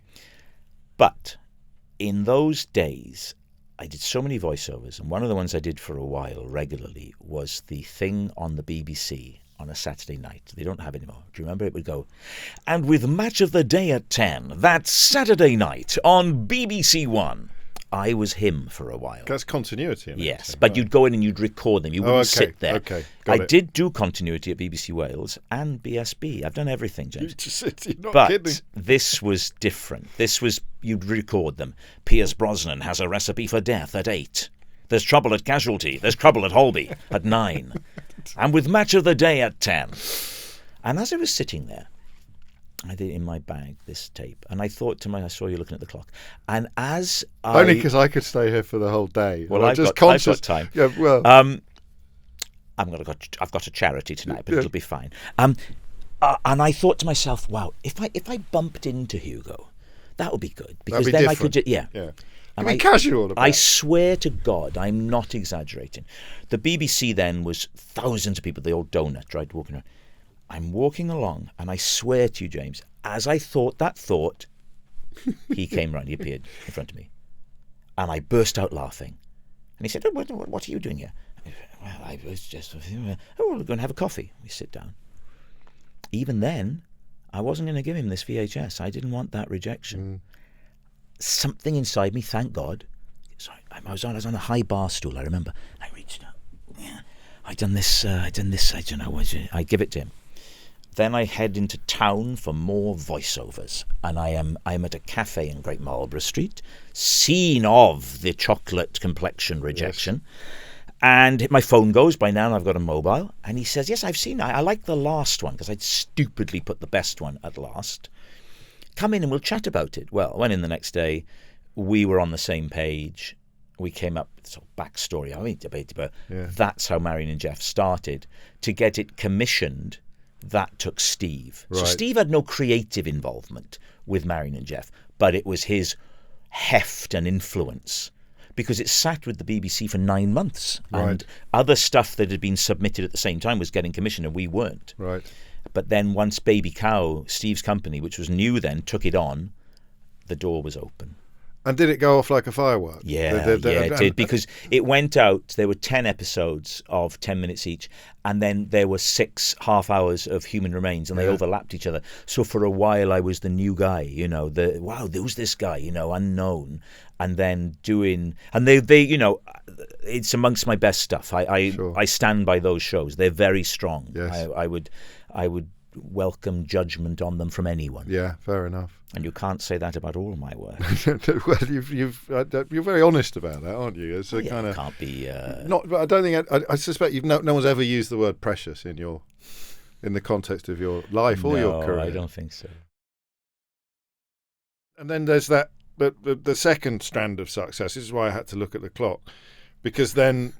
But in those days, I did so many voiceovers, and one of the ones I did for a while regularly was the thing on the BBC on a Saturday night. They don't have it anymore. Do you remember? It would go, and with Match of the Day at 10, that Saturday night on BBC One. I was him for a while. That's continuity. Yes, but you'd go in and you'd record them. You wouldn't sit there. Okay, I did do continuity at BBC Wales and BSB. I've done everything, James. You're not kidding. This was different. You'd record them. Pierce Brosnan has a recipe for death at 8. There's trouble at Casualty. There's trouble at Holby at 9. And with Match of the Day at 10. And as I was sitting there, I had in my bag this tape, and I thought to myself, I saw you looking at the clock, and as only because I could stay here for the whole day. Well, I've got time. Yeah, well, I've got a charity tonight, but it'll be fine. And I thought to myself, wow, if I bumped into Hugo, that would be good because then different. I could, yeah. I mean, casual. I swear to God, I'm not exaggerating. The BBC then was thousands of people, the old donut, right, walking around. I'm walking along, and I swear to you, James, as I thought that thought, he came round, he appeared in front of me. And I burst out laughing. And he said, what are you doing here? Well, I was just, we'll go and have a coffee. We sit down. Even then, I wasn't going to give him this VHS. I didn't want that rejection. Something inside me, thank God. Sorry, I was on a high bar stool, I remember. I reached out. Yeah, I'd done this, I don't know, I give it to him. Then I head into town for more voiceovers, and I'm at a cafe in Great Marlborough Street, scene of the chocolate complexion rejection. Yes. And my phone goes by now, and I've got a mobile, and he says, yes, I've seen it. I like the last one, because I'd stupidly put the best one at last. Come in and we'll chat about it. Well, I went in the next day. We were on the same page. We came up with sort of backstory. I mean, debatable. Yeah. That's how Marion and Jeff started. To get it commissioned, that took Steve. Right. So Steve had no creative involvement with Marion and Jeff, but it was his heft and influence because it sat with the BBC for 9 months. Right. And other stuff that had been submitted at the same time was getting commissioned and we weren't. Right. But then once Baby Cow, Steve's company, which was new then, took it on, the door was open. And did it go off like a firework? Yeah, it did, because it went out, there were 10 episodes of 10 minutes each, and then there were 6 half hours of Human Remains, and they overlapped each other. So for a while I was the new guy, you know, wow, there was this guy, you know, unknown, and then doing, and they you know, it's amongst my best stuff. I stand by those shows. They're very strong. Yes. I would welcome judgment on them from anyone. Yeah, fair enough. And you can't say that about all my work. Well, you're very honest about that, aren't you? It's kind of can't be. Not, but I don't think I suspect no one's ever used the word precious in the context of your life or your career. I don't think so. And then there's that the second strand of success. This is why I had to look at the clock, because then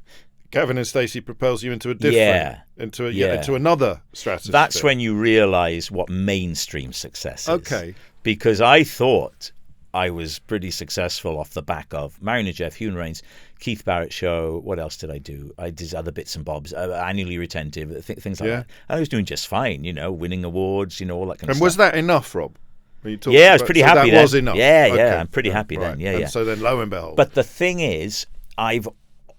Gavin and Stacey propels you into a different, into another stratosphere. That's when you realise what mainstream success is. Okay. Because I thought I was pretty successful off the back of Marion and Jeff, Hugh and Rains, Keith Barrett show. What else did I do? I did other bits and bobs, annually retentive, things like that. I was doing just fine, winning awards, all that kind of stuff. And was that enough, Rob? Yeah, I was pretty happy then. That was enough? Yeah, okay. I'm pretty happy then. Yeah, and so then lo and behold. But the thing is,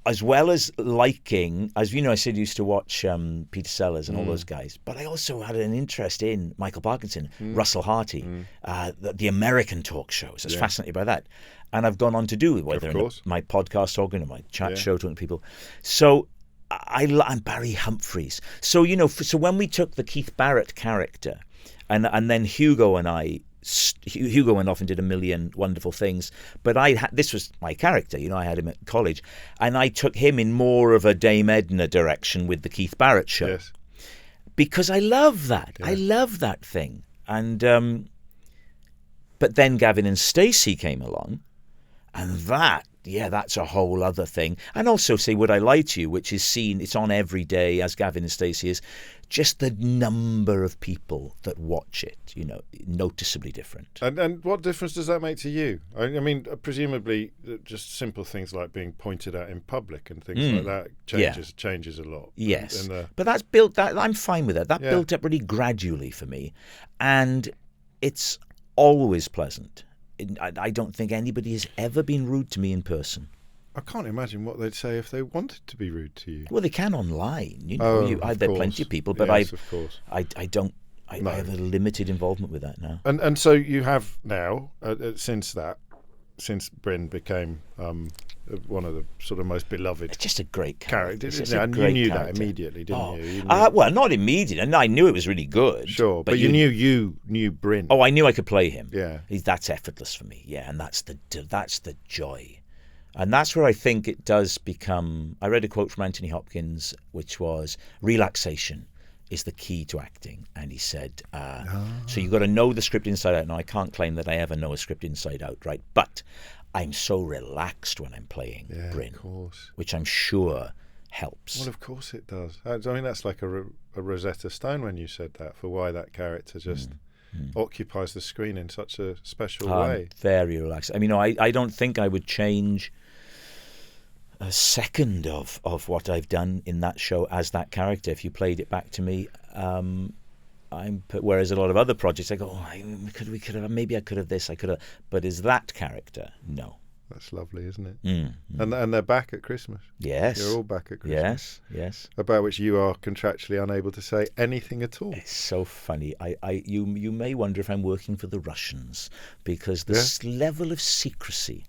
as well as liking, as you know, I said I used to watch Peter Sellers and all those guys, but I also had an interest in Michael Parkinson, Russell Harty, the American talk shows. I was fascinated by that. And I've gone on to do whether my podcast talking or my chat show talking to people. So I'm Barry Humphries. So, so when we took the Keith Barrett character and then Hugo and I, Hugo went off and did a million wonderful things, but this was my character. I had him at college, and I took him in more of a Dame Edna direction with the Keith Barrett show, because I love that. I love that thing. And but then Gavin and Stacey came along, and that's a whole other thing. And also, say, Would I Lie to You, which is seen, it's on every day, as Gavin and Stacey is. Just the number of people that watch it, noticeably different. And what difference does that make to you? I mean, presumably, just simple things like being pointed at in public and things like that changes a lot. Yes, but that's built. I'm fine with that. That built up really gradually for me, and it's always pleasant. I don't think anybody has ever been rude to me in person. I can't imagine what they'd say if they wanted to be rude to you. Well, they can online. There are plenty of people, but yes, of course. I don't. I have a limited involvement with that now. And so you have now, since Bryn became one of the sort of most beloved. It's just a great character. And you knew that immediately, didn't you? Well, not immediately. And I knew it was really good. Sure, but you knew Bryn. Oh, I knew I could play him. Yeah, that's effortless for me. Yeah, and that's the joy. And that's where I think it does become. I read a quote from Anthony Hopkins, which was, relaxation is the key to acting. And he said, so you've got to know the script inside out. Now, I can't claim that I ever know a script inside out, right? But I'm so relaxed when I'm playing Bryn, of course. Which I'm sure helps. Well, of course it does. I mean, that's like a Rosetta Stone when you said that, for why that character just occupies the screen in such a special way. Very relaxed. I mean, I don't think I would change a second of what I've done in that show as that character. If you played it back to me, whereas a lot of other projects, I go, we could have, maybe I could have this, I could have, but is that character? No. That's lovely, isn't it? And they're back at Christmas. Yes. You're all back at Christmas. Yes. About which you are contractually unable to say anything at all. It's so funny. You may wonder if I'm working for the Russians, because this level of secrecy.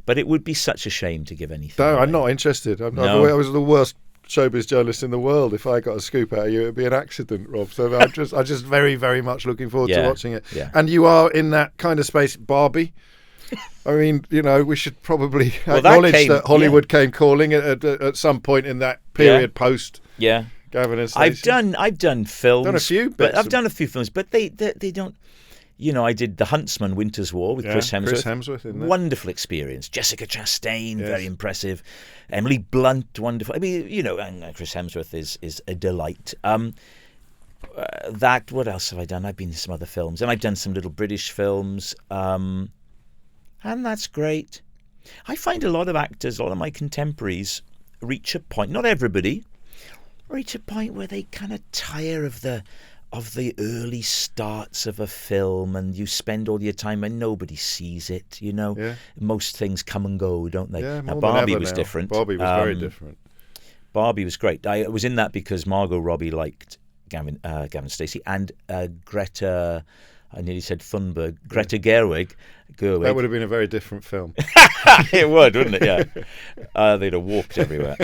But it would be such a shame to give anything away. I'm not interested. I was the worst showbiz journalist in the world. If I got a scoop out of you, it'd be an accident, Rob. So I'm just very, very much looking forward to watching it. Yeah. And you are in that kind of space, Barbie. I mean, we should probably acknowledge that Hollywood came calling at some point in that period post. Yeah. Gavin and Stacey. I've done films. Done a few bits. I've done a few films, but they don't. I did The Huntsman, Winter's War with Chris Hemsworth. Chris Hemsworth in there. Wonderful experience. Jessica Chastain, very impressive. Emily Blunt, wonderful. I mean, and Chris Hemsworth is a delight. What else have I done? I've been in some other films, and I've done some little British films, and that's great. I find a lot of actors, a lot of my contemporaries, reach a point. Not everybody, reach a point where they kind of tire of the early starts of a film, and you spend all your time and nobody sees it. Most things come and go, don't they? Yeah, now Barbie was different. Barbie was very different. Barbie was great. I was in that because Margot Robbie liked Gavin Stacey, and Greta. I nearly said Thunberg. Greta Gerwig. That would have been a very different film. It would, wouldn't it? Yeah. They'd have walked everywhere.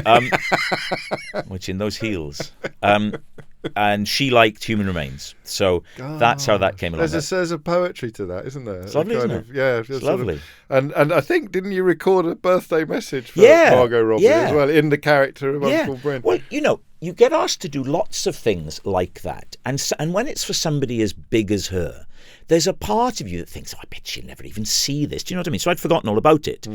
Which in those heels. And she liked Human Remains. So that's how that came along. There's a poetry to that, isn't there? It's lovely, isn't it? It's lovely. And I think, didn't you record a birthday message for Margot Robbie as well, in the character of Uncle Bryn? Well, you get asked to do lots of things like that. And when it's for somebody as big as her, there's a part of you that thinks, I bet she'll never even see this. Do you know what I mean? So I'd forgotten all about it.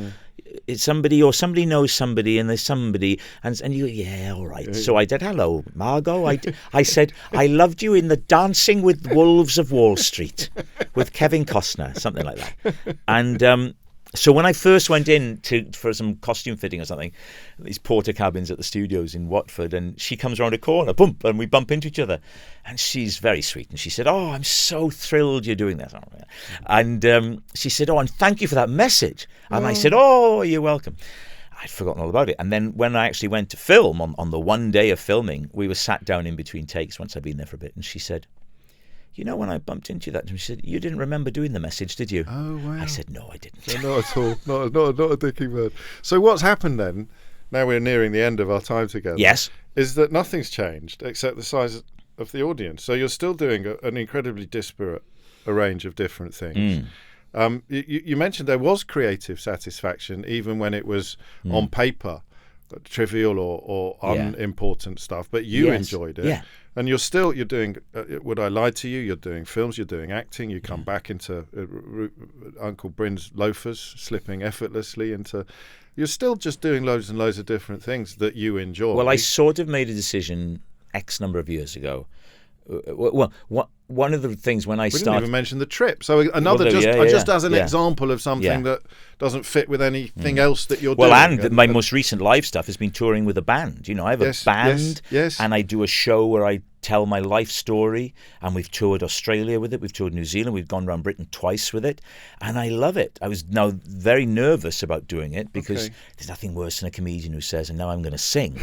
It's somebody, or somebody knows somebody, and there's somebody, and you go, yeah, all right. So I did, hello, Margot. I said, I loved you in the Dancing with Wolves of Wall Street with Kevin Costner, something like that. And so when I first went in for some costume fitting or something, these porter cabins at the studios in Watford, and she comes around a corner, boom, and we bump into each other. And she's very sweet. And she said, oh, I'm so thrilled you're doing this. And she said, oh, and thank you for that message. And I said, oh, you're welcome. I'd forgotten all about it. And then when I actually went to film, on the one day of filming, we were sat down in between takes once I'd been there for a bit. And she said, you know, when I bumped into you that time, she said, you didn't remember doing the message, did you? Oh, wow. I said, no, I didn't. So not at all. Not a dicky word. So what's happened then, now we're nearing the end of our time together, yes, is that nothing's changed except the size of the audience. So you're still doing an incredibly disparate range of different things. You mentioned there was creative satisfaction even when it was on paper trivial or unimportant stuff, but you enjoyed it. Yeah. And you're doing Would I Lie to You? You're doing films, you're doing acting, you come back into Uncle Bryn's Loafers, slipping effortlessly into... You're still just doing loads and loads of different things that you enjoy. Well, I sort of made a decision X number of years ago. Well, one of the things when I started... We didn't even mention the trip. So another, just as an example of something that doesn't fit with anything else that you're doing. Well, and my most recent live stuff has been touring with a band. You know, I have a band, and I do a show where I tell my life story, and we've toured Australia with it, we've toured New Zealand, we've gone around Britain twice with it, and I love it. I was now very nervous about doing it because there's nothing worse than a comedian who says, and now I'm going to sing.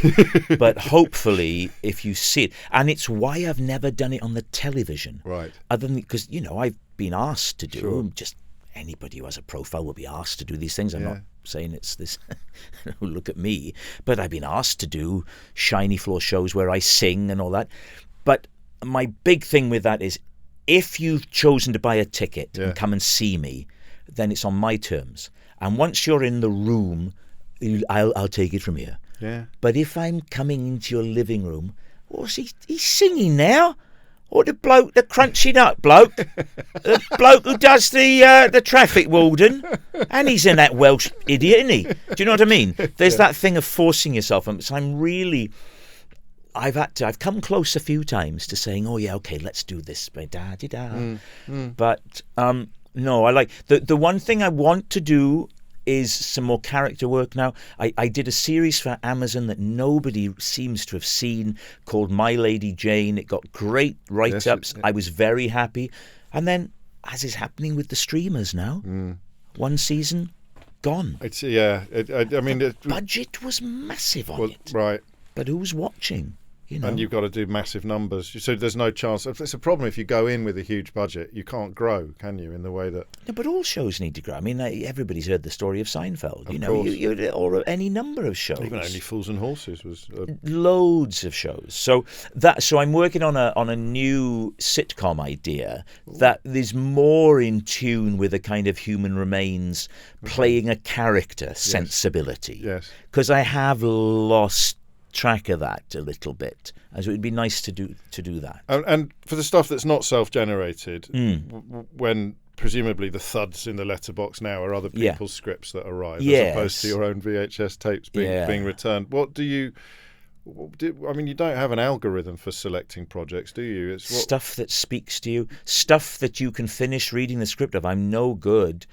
But hopefully, if you see it, and it's why I've never done it on the television. Right. Other than, because, you know, I've been asked to do, just anybody who has a profile will be asked to do these things. I'm not saying it's this, look at me, but I've been asked to do shiny floor shows where I sing and all that. But my big thing with that is, if you've chosen to buy a ticket and come and see me, then it's on my terms. And once you're in the room, I'll take it from here. Yeah. But if I'm coming into your living room, he's singing now. Or the bloke, the crunchy nut bloke, the bloke who does the traffic warden, and he's in that Welsh idiot, isn't he? Do you know what I mean? There's that thing of forcing yourself. And so I've come close a few times to saying, oh yeah, okay, let's do this. But no, I like the one thing I want to do is some more character work now. I did a series for Amazon that nobody seems to have seen called My Lady Jane. It got great write-ups. I was very happy. And then, as is happening with the streamers now, one season, gone. I mean... The budget was massive on it. Right. But who's watching? You know? And you've got to do massive numbers. So there's no chance. It's a problem if you go in with a huge budget. You can't grow, can you, in the way that... No, but all shows need to grow. I mean, everybody's heard the story of Seinfeld. Or any number of shows. Even Only Fools and Horses was... Loads of shows. So I'm working on a new sitcom idea that is more in tune with a kind of Human Remains playing a character sensibility. Yes. Because I have lost track of that a little bit, as it would be nice to do that. And for the stuff that's not self-generated, when presumably the thuds in the letterbox now are other people's scripts that arrive, as opposed to your own VHS tapes being returned. What do you? I mean, you don't have an algorithm for selecting projects, do you? It's stuff that speaks to you, stuff that you can finish reading the script of. I'm no good,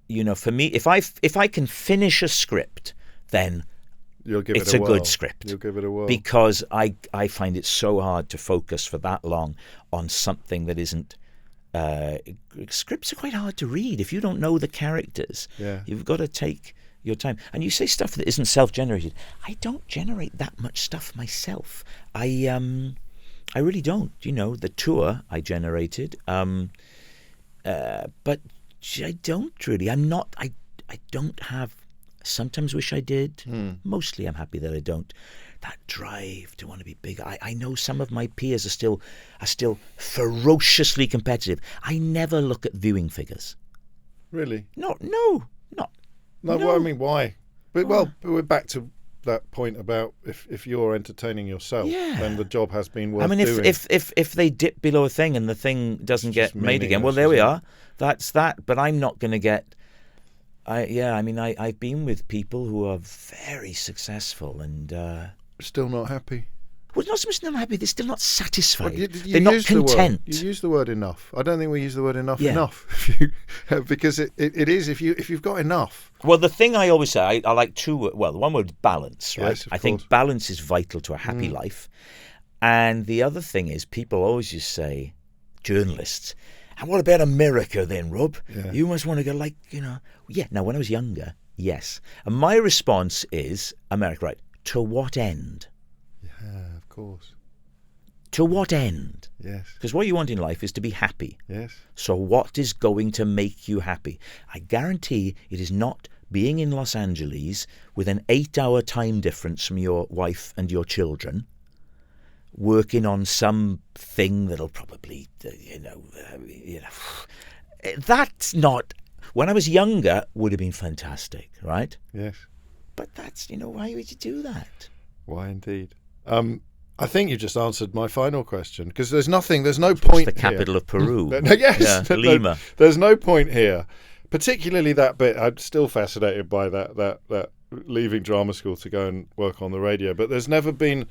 you know. For me, if I can finish a script, then it's a good script. You'll give it a whirl. Because I find it so hard to focus for that long on something that isn't... scripts are quite hard to read. If you don't know the characters, you've got to take your time. And you say stuff that isn't self-generated. I don't generate that much stuff myself. I really don't. You know, the tour I generated, but I don't really. I don't have... Sometimes wish I did. Mostly I'm happy that I don't. That drive to want to be big. I know some of my peers are still ferociously competitive. I never look at viewing figures. Really? No. Well, I mean, why? But we're back to that point about if you're entertaining yourself, then the job has been worth doing. if they dip below a thing and the thing doesn't get made again, well, there we are. That's that. But I'm not going to get. I've been with people who are very successful and still not happy. Well, not so much not happy. They're still not satisfied. Well, they're not content. You use the word enough. I don't think we use the word enough because it is if you've got enough. Well, the thing I always say, I like two. Well, the one word is balance, right? Yes, I think balance is vital to a happy life. And the other thing is, people always just say, journalists, and what about America then, Rob? Yeah. You must want to go Yeah. Now, when I was younger, yes. And my response is, America, right? To what end? Yeah, of course. To what end? Yes. Because what you want in life is to be happy. Yes. So what is going to make you happy? I guarantee it is not being in Los Angeles with an 8-hour time difference from your wife and your children, working on something that'll probably, that's not. When I was younger, would have been fantastic, right? Yes. But that's, why would you do that? Why indeed? I think you just answered my final question because there's no point. The capital of Peru. Yes, Lima. There's no point here, particularly that bit. I'm still fascinated by that leaving drama school to go and work on the radio. But there's never been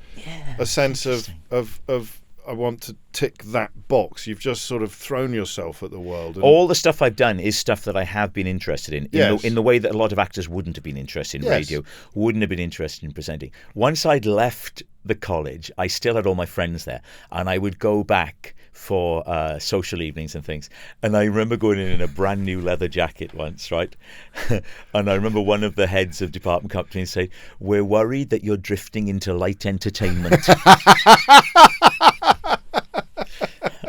a sense of I want to tick that box. You've just sort of thrown yourself at the world. All the stuff I've done is stuff that I have been interested in, in the way that a lot of actors wouldn't have been interested in radio, wouldn't have been interested in presenting. Once I'd left the college, I still had all my friends there, and I would go back for social evenings and things. And I remember going in a brand new leather jacket once, right? And I remember one of the heads of department companies say, "We're worried that you're drifting into light entertainment."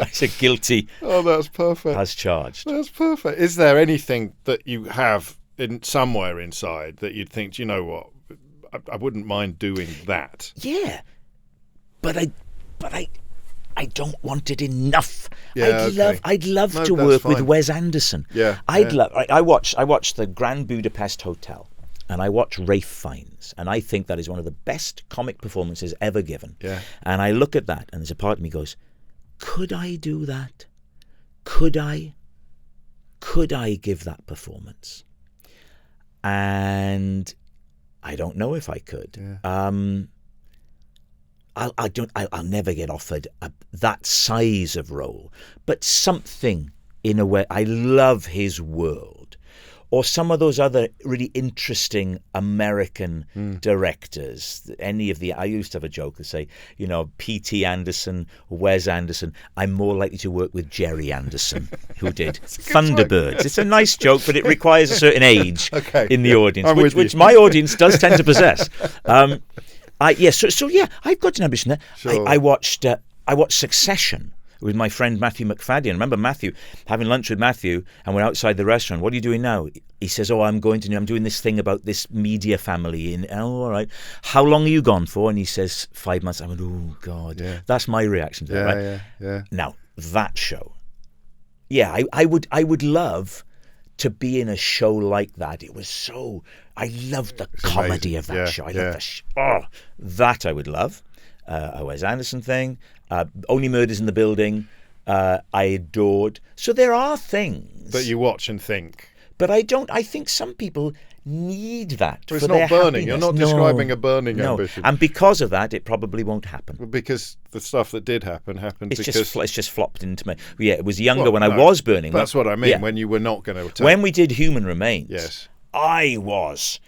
I said, "Guilty." Oh, that's perfect. As charged. That's perfect. Is there anything that you have in somewhere inside that you'd think, do you know what? I wouldn't mind doing that. Yeah, but I don't want it enough. Yeah, I'd love to work with Wes Anderson. Yeah, love. I watched the Grand Budapest Hotel, and I watch Ralph Fiennes, and I think that is one of the best comic performances ever given. Yeah. And I look at that, and there's a part of me goes, could I do that? Could I give that performance? And I don't know if I could. Yeah. I'll never get offered that size of role, but something in a way. I love his world, or some of those other really interesting American directors. I used to have a joke to say, P.T. Anderson, Wes Anderson. I'm more likely to work with Jerry Anderson, who did Thunderbirds. It's a nice joke, but it requires a certain age in the audience, which my audience does tend to possess. I've got an ambition there. Sure. I watched Succession with my friend Matthew McFadden. I remember Matthew having lunch with Matthew, and we're outside the restaurant. What are you doing now? He says, I'm doing this thing about this media family. All right. How long are you gone for? And he says 5 months. I went, oh God. Yeah. That's my reaction to that, right? Yeah. Now that show, I would love to be in a show like that. It was so. I loved the comedy of that show. I loved that I would love. A Wes Anderson thing. Only Murders in the Building. I adored. So there are things that you watch and think. But I don't. I think some people need that. Well, for it's their not burning. happiness. You're not describing a burning ambition. And because of that, it probably won't happen. Because the stuff that did happen happened. It's just flopped into me. Yeah, it was younger when I was burning. That's what I mean. Yeah. When you were not going to attempt. When we did Human Remains. Yes. I was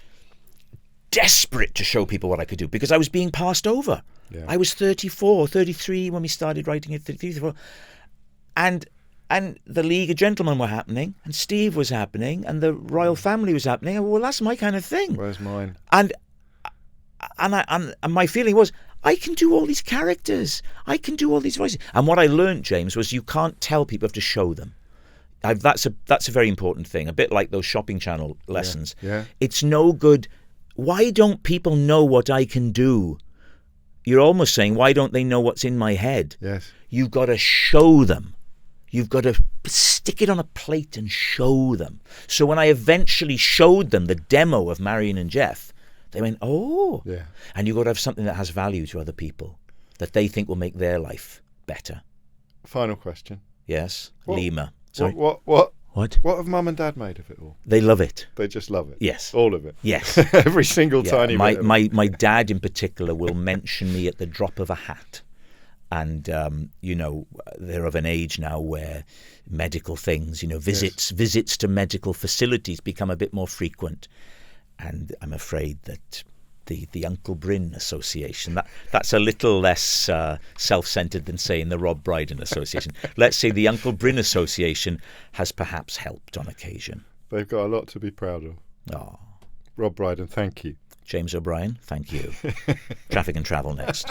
desperate to show people what I could do because I was being passed over. Yeah. I was 34, 33 when we started writing it, 34. And the League of Gentlemen were happening, and Steve was happening, and the Royal Family was happening. And, well, that's my kind of thing. Where's mine? And my feeling was, I can do all these characters. I can do all these voices. And what I learned, James, was you can't tell people, you have to show them. That's a very important thing. A bit like those shopping channel lessons. Yeah. It's no good. Why don't people know what I can do? You're almost saying, why don't they know what's in my head? Yes. You've got to show them. You've got to stick it on a plate and show them. So when I eventually showed them the demo of Marion and Jeff, They went, oh. Yeah. And you've got to have something that has value to other people, that they think will make their life better. Final question. Yes? What- Lima. Sorry. What What? have Mum and Dad made of it all? They love it. They just love it. Yes. All of it. Yes. Every single Yeah, tiny bit. my dad in particular will mention me at the drop of a hat. And, they're of an age now where medical things, visits to medical facilities become a bit more frequent. And I'm afraid that the Uncle Bryn Association, that's a little less self-centered than saying the Rob Brydon Association. Let's say the Uncle Bryn Association has perhaps helped on occasion. They've got a lot to be proud of. Oh. Rob Brydon, thank you. James O'Brien, thank you. Traffic and Travel next.